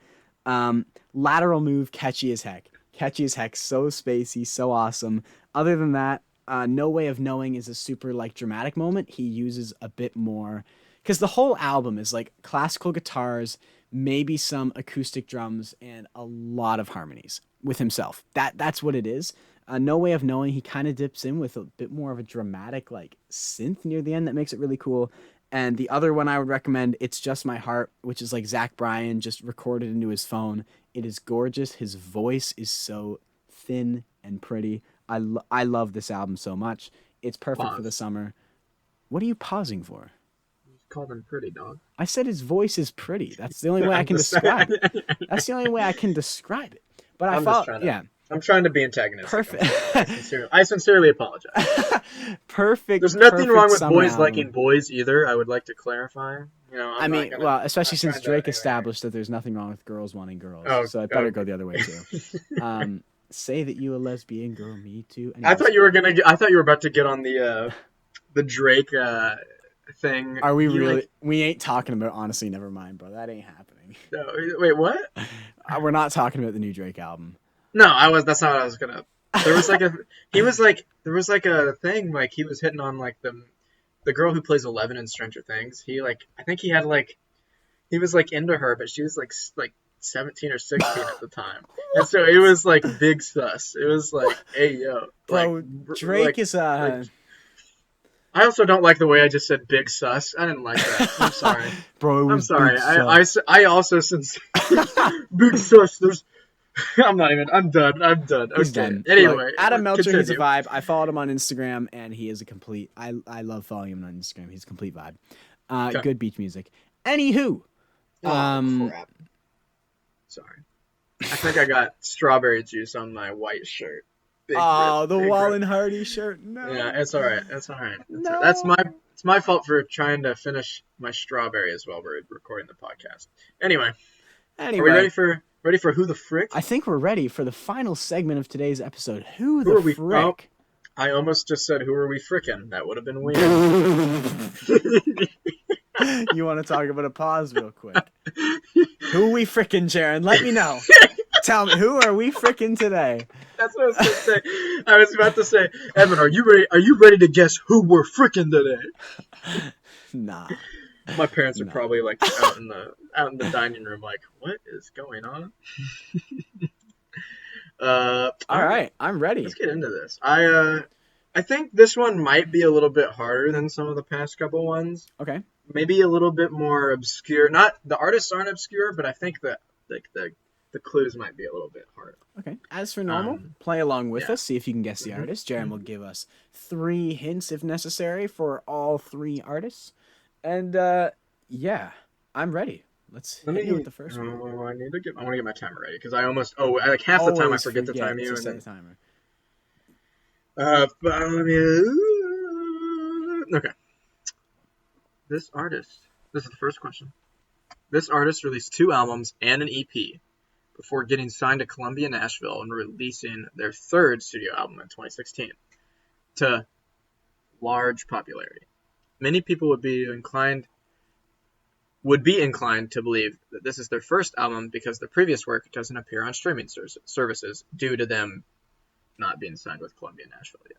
Lateral Move, catchy as heck. Catchy as heck. So spacey, so awesome. Other than that, No Way of Knowing is a super like dramatic moment. He uses a bit more because the whole album is like classical guitars, maybe some acoustic drums, and a lot of harmonies with himself. That's what it is. No Way of Knowing, he kind of dips in with a bit more of a dramatic like synth near the end that makes it really cool. And the other one I would recommend, It's Just My Heart, which is like Zach Bryan just recorded into his phone. It is gorgeous. His voice is so thin and pretty. I love this album so much. It's perfect for the summer. What are you pausing for? Called him pretty, dog. I said his voice is pretty. That's the only way I can describe it. That's the only way I can describe it. But I'm trying to be antagonistic. Perfect. I sincerely apologize. Perfect. There's nothing wrong with summer boys album. liking boys either. I would like to clarify. You know, Especially since trying to- Drake anyway. established that there's nothing wrong with girls wanting girls. Oh, So it better okay. go the other way too. Say that you a lesbian girl, me too. I thought you were about to get on the Drake thing. Are we You, really? like- We ain't talking about. Honestly, never mind, bro. That ain't happening. no, wait, what? We're not talking about the new Drake album. No, that's not what I was gonna. There was like there was like a thing like he was hitting on like the girl who plays 11 in Stranger Things. I think he was like into her, but she was like 17 or 16 at the time, and so it was like big sus. It was like, hey yo, Bro, Drake is I also don't like the way I just said big sus. I didn't like that. I'm sorry. Bro, it I'm was sorry. big sus. I also since big sus. I'm not even. I'm done. I'm done. He's Okay. done. Anyway, Look, Adam Melcher, he's a continue. vibe. I followed him on Instagram, and he is a complete. I love following him on Instagram. He's a complete vibe. Okay. Good beach music. Anywho, Oh crap. Sorry. I think I got strawberry juice on my white shirt. Big rip. the Big rip. Wallen Hardy shirt. No. Yeah, it's all right. That's all right. That's, all right. No. It's my fault for trying to finish my strawberries while we're recording the podcast. Anyway, are we ready for who the frick? I think we're ready for the final segment of today's episode. Who are the we? frick? Oh, I almost just said who are we frickin'? That would have been weird. You want to talk about a pause real quick? Who are we frickin', Jaron? Let me know. Tell me, who are we frickin' today? That's what I was going to say. I was about to say, Evan, are you ready? Are you ready to guess who we're frickin' today? Nah. My parents are probably like out in the dining room, like, what is going on? All right, I'm ready. Let's get into this. I think this one might be a little bit harder than some of the past couple ones. Okay. Maybe a little bit more obscure. Not the artists aren't obscure, but I think that like the clues might be a little bit harder. Okay. As for normal, play along with us. See if you can guess the artist. Jaron will give us 3 hints if necessary for all 3 artists. And yeah, I'm ready. Let's hit you with the first one. I want to get my timer ready because I almost like half the time I forget to time you. So set the timer. Okay. This is the first question. This artist released 2 albums and an EP before getting signed to Columbia Nashville and releasing their 3rd studio album in 2016 to large popularity. Many people would be inclined to believe that this is their first album because their previous work doesn't appear on streaming services due to them not being signed with Columbia Nashville yet.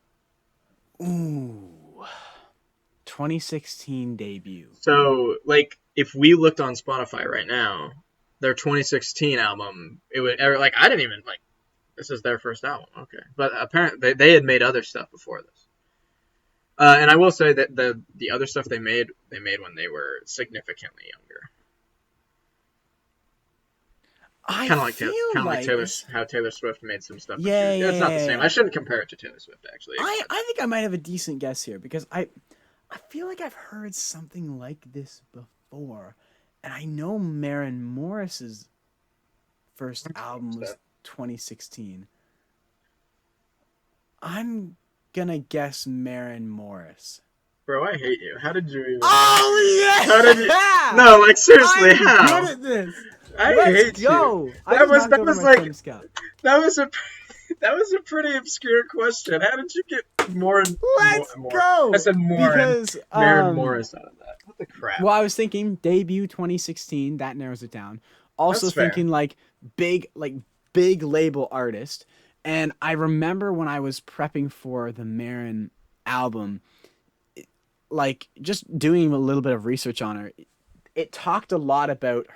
Ooh. 2016 debut. So, like, if we looked on Spotify right now, their 2016 album, it would like I didn't even like. This is their first album, okay? But apparently they had made other stuff before this. And I will say that the other stuff they made when they were significantly younger. Kind of like how Taylor Swift made some stuff. Yeah, it's not the same. I shouldn't compare it to Taylor Swift, actually. I think I might have a decent guess here because I feel like I've heard something like this before, and I know Maren Morris's first album was 2016. I'm gonna guess Maren Morris. Bro, I hate you. How did you even... Oh, yeah! How did you... No, like, seriously, how? I'm good at this. I hate you. That was a pretty obscure question. How did you get more? Let's go. I said more because Maren Morris out of that. What the crap? Well, I was thinking debut 2016. That narrows it down. Also That's thinking fair. big label artist. And I remember when I was prepping for the Maren album, like just doing a little bit of research on her, it talked a lot about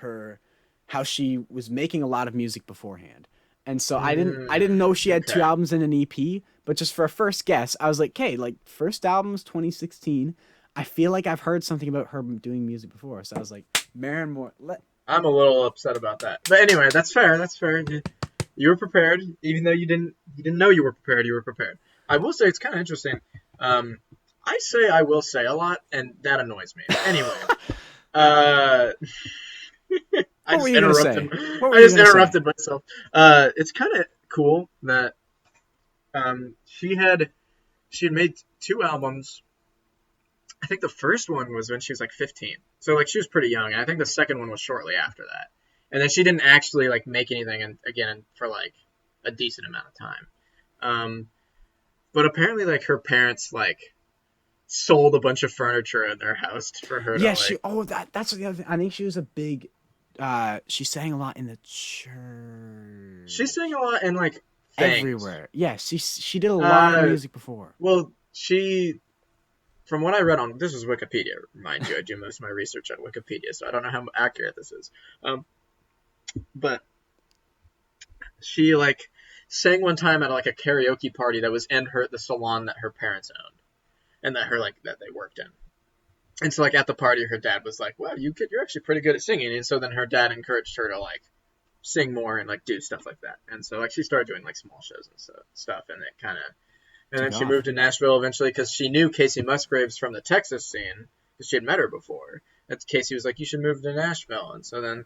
how she was making a lot of music beforehand. And so I didn't know she had 2 albums and an EP, but just for a first guess, I was like, okay, like first album's 2016. I feel like I've heard something about her doing music before. So I was like, Maren Morris. I'm a little upset about that. But anyway, that's fair. That's fair. You were prepared, even though you didn't know you were prepared. You were prepared. I will say it's kind of interesting. I say I will say a lot, and that annoys me. Anyway, I just interrupted myself. It's kind of cool that she had made 2 albums. I think the first one was when she was like 15, so like she was pretty young. And I think the second one was shortly after that. And then she didn't actually like make anything again for like a decent amount of time. But apparently like her parents like sold a bunch of furniture in their house for her. Yeah, that's the other thing. I think she was a big. She sang a lot in the church. She sang a lot in like things. Everywhere. Yeah, she did a lot of music before. Well, from what I read on this is Wikipedia, mind you, I do most of my research on Wikipedia, so I don't know how accurate this is. But she like sang one time at like a karaoke party that was in the salon that her parents owned, and that they worked in. And so like at the party, her dad was like, "Wow, you're actually pretty good at singing." And so then her dad encouraged her to like sing more and like do stuff like that. And so like she started doing like small shows and stuff, and it kind of and then Took she off. moved to Nashville eventually because she knew Casey Musgraves from the Texas scene because she had met her before. And Casey was like, "You should move to Nashville," and so they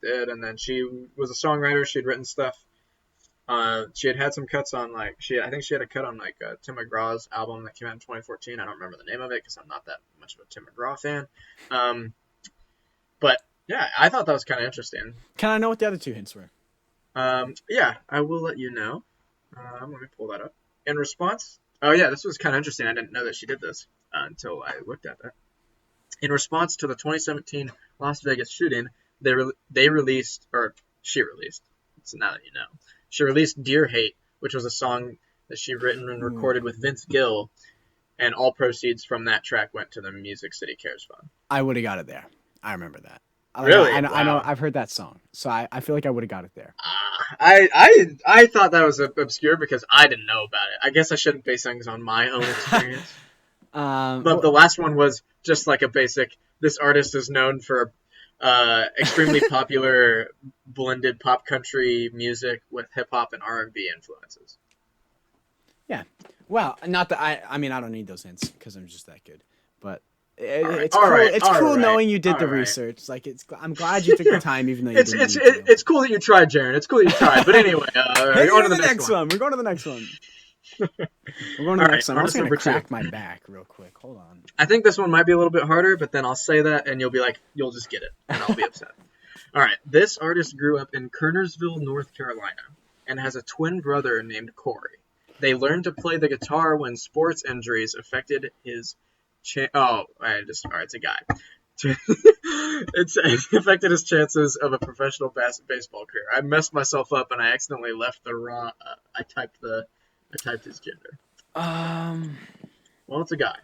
did. And then she was a songwriter. She had written stuff. She had some cuts on like I think she had a cut on like Tim McGraw's album that came out in 2014. I don't remember the name of it because I'm not that much of a Tim McGraw fan. But yeah, I thought that was kind of interesting. Can I know what the other two hints were? Yeah, I will let you know. Let me pull that up. In response, oh yeah, this was kind of interesting. I didn't know that she did this until I looked at that. In response to the 2017 Las Vegas shooting, they released, or she released. So now that you know, she released "Dear Hate," which was a song that she written and recorded with Vince Gill, and all proceeds from that track went to the Music City Cares Fund. I would have got it there. I remember that. Really? I know. Wow. I've heard that song, so I feel like I would have got it there. I thought that was obscure because I didn't know about it. I guess I shouldn't base things on my own experience. But the last one was just like a basic. This artist is known for extremely popular blended pop country music with hip hop and R&B influences. Yeah. Well, not that I mean, I don't need those hints because I'm just that good. But it's all cool. right, It's all cool right, knowing you did all the right. research. Like I'm glad you took the time, even though you didn't need to. It's cool that you tried, Jaron. It's cool that you tried. But anyway, We're going to the next one. We're going to the next one. We're going to the next one. I'm artist also going to number two. crack my back real quick. Hold on. I think this one might be a little bit harder, but then I'll say that and you'll be like, you'll just get it, and I'll be upset. All right. This artist grew up in Kernersville, North Carolina, and has a twin brother named Corey. They learned to play the guitar when sports injuries affected his. All right, it's a guy. It's affected his chances of a professional baseball career. I messed myself up and I accidentally left the wrong. I typed his gender. Well, it's a guy.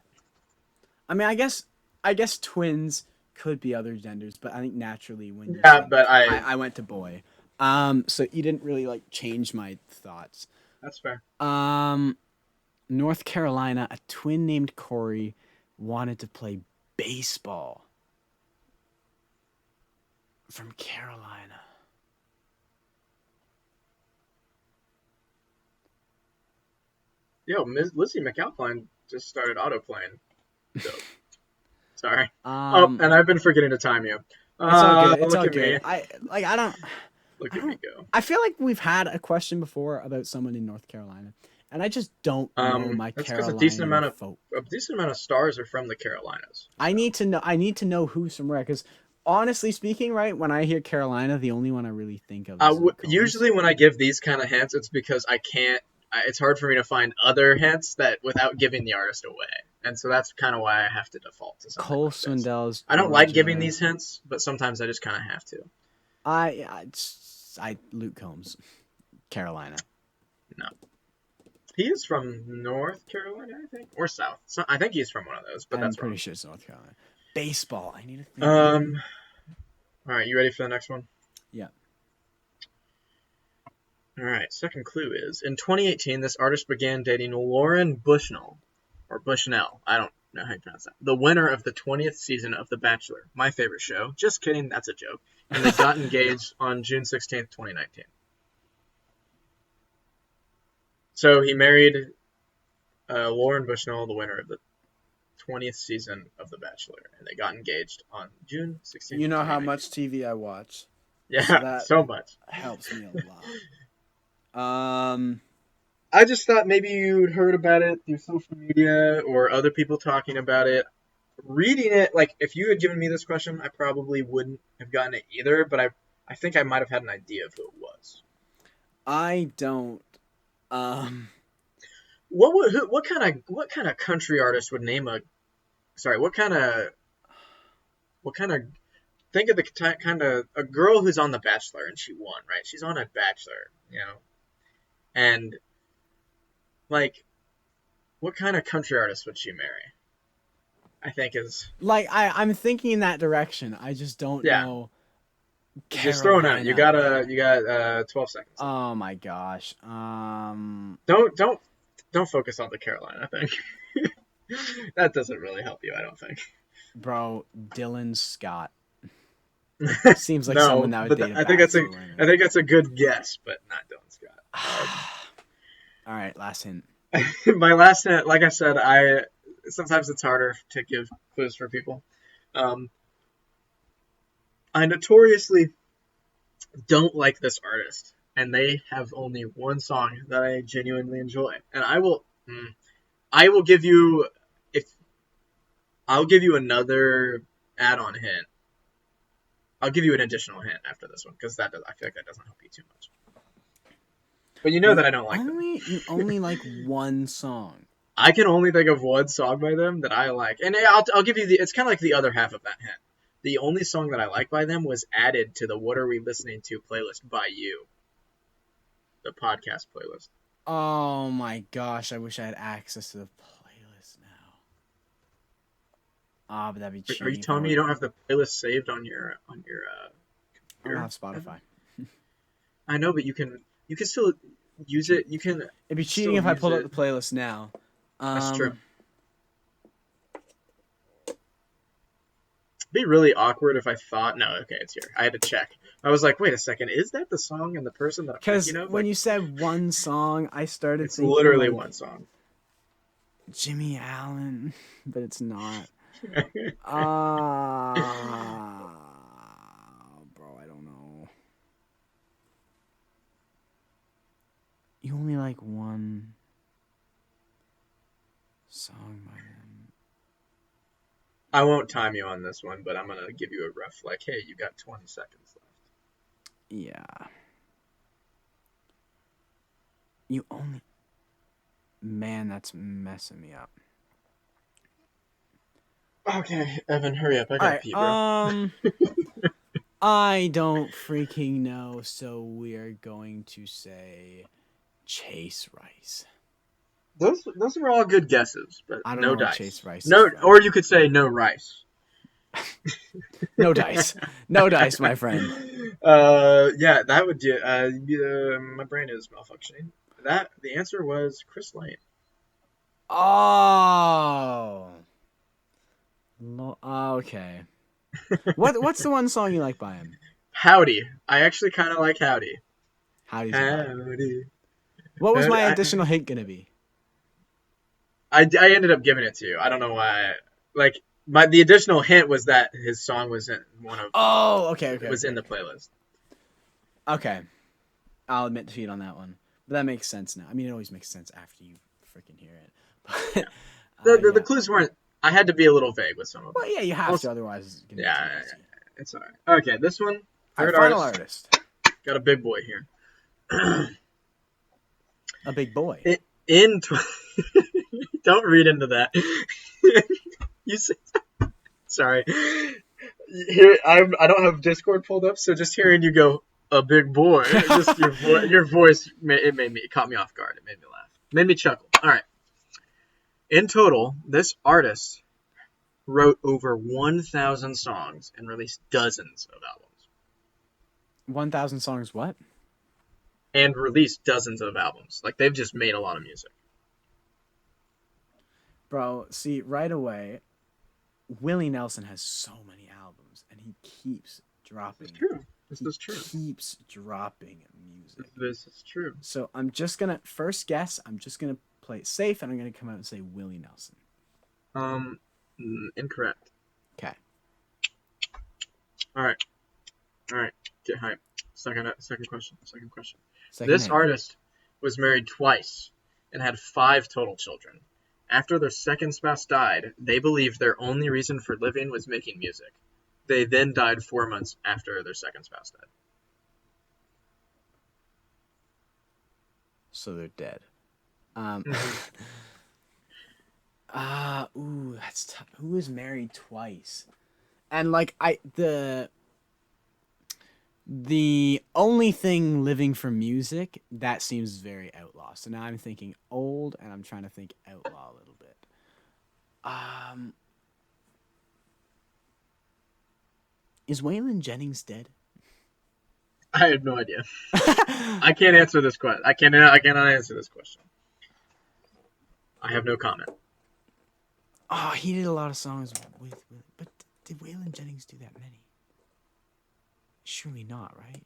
I mean, I guess twins could be other genders, but I think naturally when you Yeah, said, but I went to boy. So you didn't really like change my thoughts. That's fair. North Carolina, a twin named Corey wanted to play baseball from Carolina. Yo, Ms. Lizzie McAlpine just started autoplaying. So, sorry. And I've been forgetting to time you. It's all good. It's look all at good. me. Look at me go. I feel like we've had a question before about someone in North Carolina, and I just don't know my That's Carolina because folk. a decent amount of stars are from the Carolinas. I need to know who's from where, because honestly speaking, right, when I hear Carolina, the only one I really think of is Usually when I give these kind of hints, it's because I can't. It's hard for me to find other hints that without giving the artist away, and so that's kind of why I have to default to something Cole like this. Swindell's. I don't like giving these hints, but sometimes I just kind of have to. Luke Combs, Carolina. No, he is from North Carolina, I think, or South. So I think he's from one of those, but I'm that's pretty wrong. sure it's North Carolina. Baseball. I need to think. All right, you ready for the next one? Yeah. All right, second clue is, in 2018, this artist began dating Lauren Bushnell, or Bushnell, I don't know how you pronounce that, the winner of the 20th season of The Bachelor, my favorite show. Just kidding, that's a joke. And they got engaged on June 16th, 2019. So he married Lauren Bushnell, the winner of the 20th season of The Bachelor, and they got engaged on June 16th. You know how much TV I watch. Yeah, so much. Helps me a lot. I just thought maybe you'd heard about it through social media or other people talking about it. Reading it, like, if you had given me this question, I probably wouldn't have gotten it either, but I think I might have had an idea of who it was. I don't. What kind of country artist would name a? Sorry, what kind of? Think of the kind of a girl who's on The Bachelor and she won, right? She's on a Bachelor, you know, and like, what kind of country artist would she marry? I think is like I'm thinking in that direction. I just don't know. Carolina. Just throwing out. You got 12 seconds. Oh my gosh. Don't focus on the Carolina thing. That doesn't really help you, I don't think. Bro, Dylan Scott. Seems like someone No, that would but date a I think Bachelor winner. I think that's a good guess, but not Dylan Scott. All right, last hint. My last hint, like I said, I sometimes it's harder to give clues for people. Um, I notoriously don't like this artist, and they have only one song that I genuinely enjoy, and I will give you if I'll give you another add-on hint. I'll give you an additional hint after this one because I feel like that doesn't help you too much. But you know that I don't like them. You only like one song. I can only think of one song by them that I like, and I'll give you the. It's kind of like the other half of that hint. The only song that I like by them was added to the "What Are We Listening To" playlist by you, the podcast playlist. Oh my gosh! I wish I had access to the playlist now. Ah, but that'd be cheating. Are you telling me you don't have the playlist saved on your I computer? don't have Spotify. I know, but you can still use it. You can. It'd be cheating if I pulled up the playlist now. That's true. It'd be really awkward if I thought, no, okay, it's here. I had to check. I was like, wait a second, is that the song and the person that I'm thinking of? Because when you said one song, I started it's thinking literally like one song. Jimmy Allen, but it's not. Bro, I don't know. You only like one song by them. I won't time you on this one, but I'm gonna give you a rough like, hey, you got 20 seconds left. Yeah. You only. Man, that's messing me up. Okay, Evan, hurry up. I got pee, bro. I don't freaking know, so we are going to say Chase Rice. Those are all good guesses, but I don't no know dice. Chase Rice no, or you could say no rice. No dice. No dice, my friend. Yeah, that would do. My brain is malfunctioning. The answer was Chris Lane. Oh. Okay. What's the one song you like by him? Howdy. I actually kind of like Howdy. Howdy. Howdy. What was my additional hint gonna be? I ended up giving it to you. I don't know why. Like the additional hint was that his song was in one of. Oh, okay. It was in the playlist. Okay, I'll admit defeat on that one, but that makes sense now. I mean, it always makes sense after you freaking hear it. But the clues weren't. I had to be a little vague with some of them. Well, yeah, you have to, otherwise it's gonna be easy. It's alright. Okay, this one. Third artist. Got a big boy here. A big boy. Don't read into that. You say, sorry. Here, I don't have Discord pulled up, so just hearing you go, a big boy, just your voice, it caught me off guard. It made me laugh. It made me chuckle. All right. In total, this artist wrote over 1,000 songs and released dozens of albums. 1,000 songs what? And released dozens of albums. Like, they've just made a lot of music. Bro, see, right away, Willie Nelson has so many albums, and he keeps dropping. This is true. He keeps dropping music. This is true. So I'm just going to, first guess, I'm just going to play it safe, and I'm going to come out and say Willie Nelson. Incorrect. Okay. All right. Get hype. Second question. This artist was married twice and had 5 total children. After their second spouse died, they believed their only reason for living was making music. They then died 4 months after their second spouse died. So they're dead. That's tough. Who was married twice? And like the only thing living for music, that seems very outlaw. So now I'm thinking old, and I'm trying to think outlaw a little bit. Is Waylon Jennings dead? I have no idea. I can't answer this question. I cannot answer this question. I have no comment. Oh, he did a lot of songs with but did Waylon Jennings do that many? Surely not, right?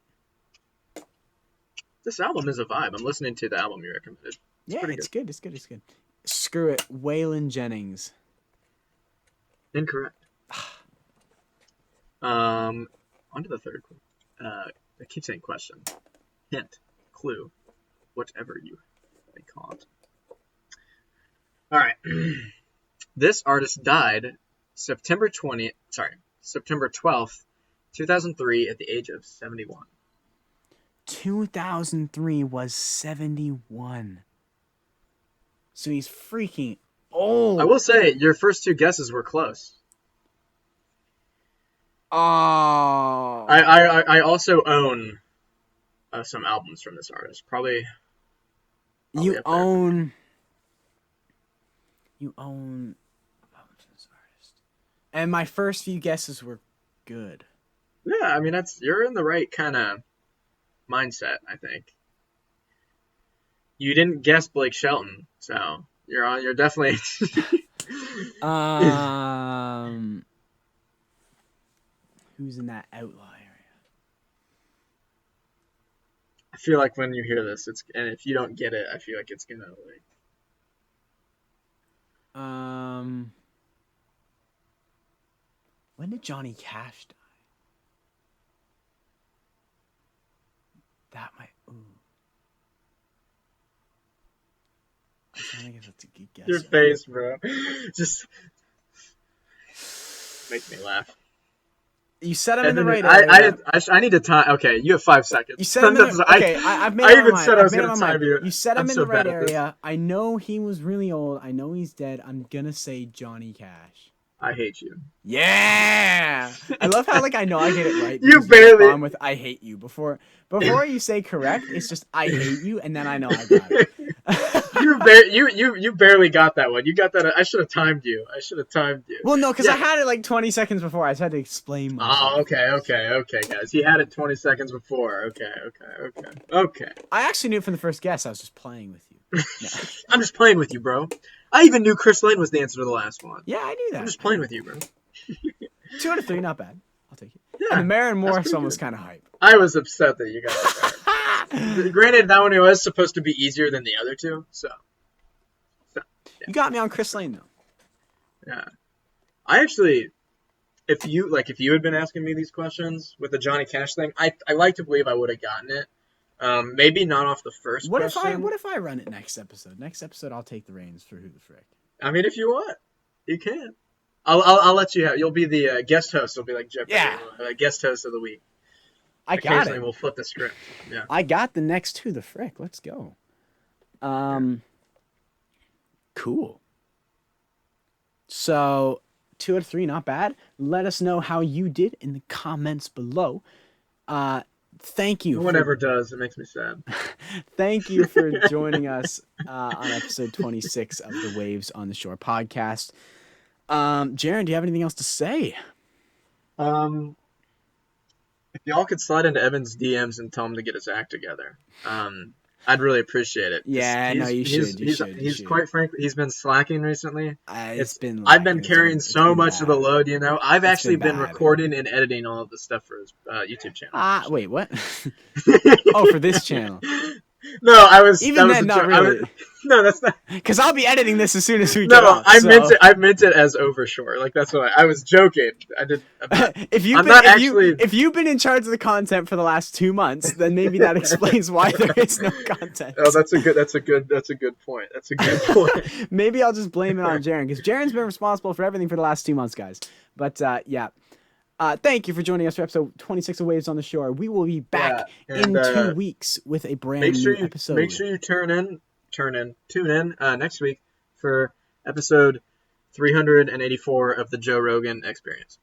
This album is a vibe. I'm listening to the album you recommended. Yeah, it's good. It's good. It's good. Screw it. Waylon Jennings. Incorrect. On to the third one. I keep saying question. Hint. Clue. Whatever you may call it. All right. This artist died September 12th, 2003 at the age of 71. 2003 was 71. So he's freaking old. I will say your first two guesses were close. Oh. I also own some albums from this artist. Probably You own albums from this artist. And my first few guesses were good. Yeah, I mean you're in the right kind of mindset, I think. You didn't guess Blake Shelton, so you're definitely Who's in that outlaw area? I feel like when you hear this, and if you don't get it, I feel like it's gonna like. When did Johnny Cash die? That might. Ooh. I guess that's a good guess. Your face, bro. Just makes me laugh. You said I'm in the right area. I need to time. Okay, you have 5 seconds. You said I'm in the, okay. I've made. I even said I was going to time you. You said I'm in the right area. I know he was really old. I know he's dead. I'm gonna say Johnny Cash. I hate you. Yeah. I love how I know I get it right. You barely. On with I hate you before you say correct. It's just I hate you, and then I know I got it. You barely got that one. You got that. I should have timed you. Well, no, because I had it 20 seconds before. I just had to explain myself. Oh, okay, guys. He had it 20 seconds before. Okay. I actually knew it from the first guess. I was just playing with you. No. I'm just playing with you, bro. I even knew Chris Lane was the answer to the last one. Yeah, I knew that. I'm just playing with you, bro. 2 out of 3, not bad. I'll take it. Yeah, and the Marin Morris one was kind of hype. I was upset that you got that. Granted, that one was supposed to be easier than the other two, so yeah. You got me on Chris Lane, though. Yeah. I actually, if you had been asking me these questions with the Johnny Cash thing, I like to believe I would have gotten it. Maybe not off the first question. What if I run it next episode? Next episode, I'll take the reins for Who the Frick. I mean, if you want, you can. I'll let you have. You'll be the guest host. It'll be like Jeopardy. Yeah. Guest host of the week. I got it. Occasionally, we'll flip the script. Yeah. I got the next Who the Frick. Let's go. Cool. So 2 out of 3, not bad. Let us know how you did in the comments below. Thank you. No one ever does. It makes me sad. Thank you for joining us on episode 26 of the Waves on the Shore podcast. Jaron, do you have anything else to say? If y'all could slide into Evan's DMs and tell him to get his act together, I'd really appreciate it. Yeah, no, you should. He's quite frankly, he's been slacking recently. I've been carrying so much of the load, you know. I've actually been recording and editing all of the stuff for his YouTube channel. Wait, what? Oh, for this channel. No, I was even then not really. No, that's not. Because I'll be editing this as soon as we get off. I meant it as overshore. Like that's what I was joking. I did. If you've been in charge of the content for the last 2 months, then maybe that explains why there is no content. Oh, that's a good point. Maybe I'll just blame it on Jaron because Jaron's been responsible for everything for the last 2 months, guys. But yeah. Thank you for joining us for episode 26 of Waves on the Shore. We will be back in 2 weeks with a brand new episode. Make sure you tune in next week for episode 384 of the Joe Rogan Experience.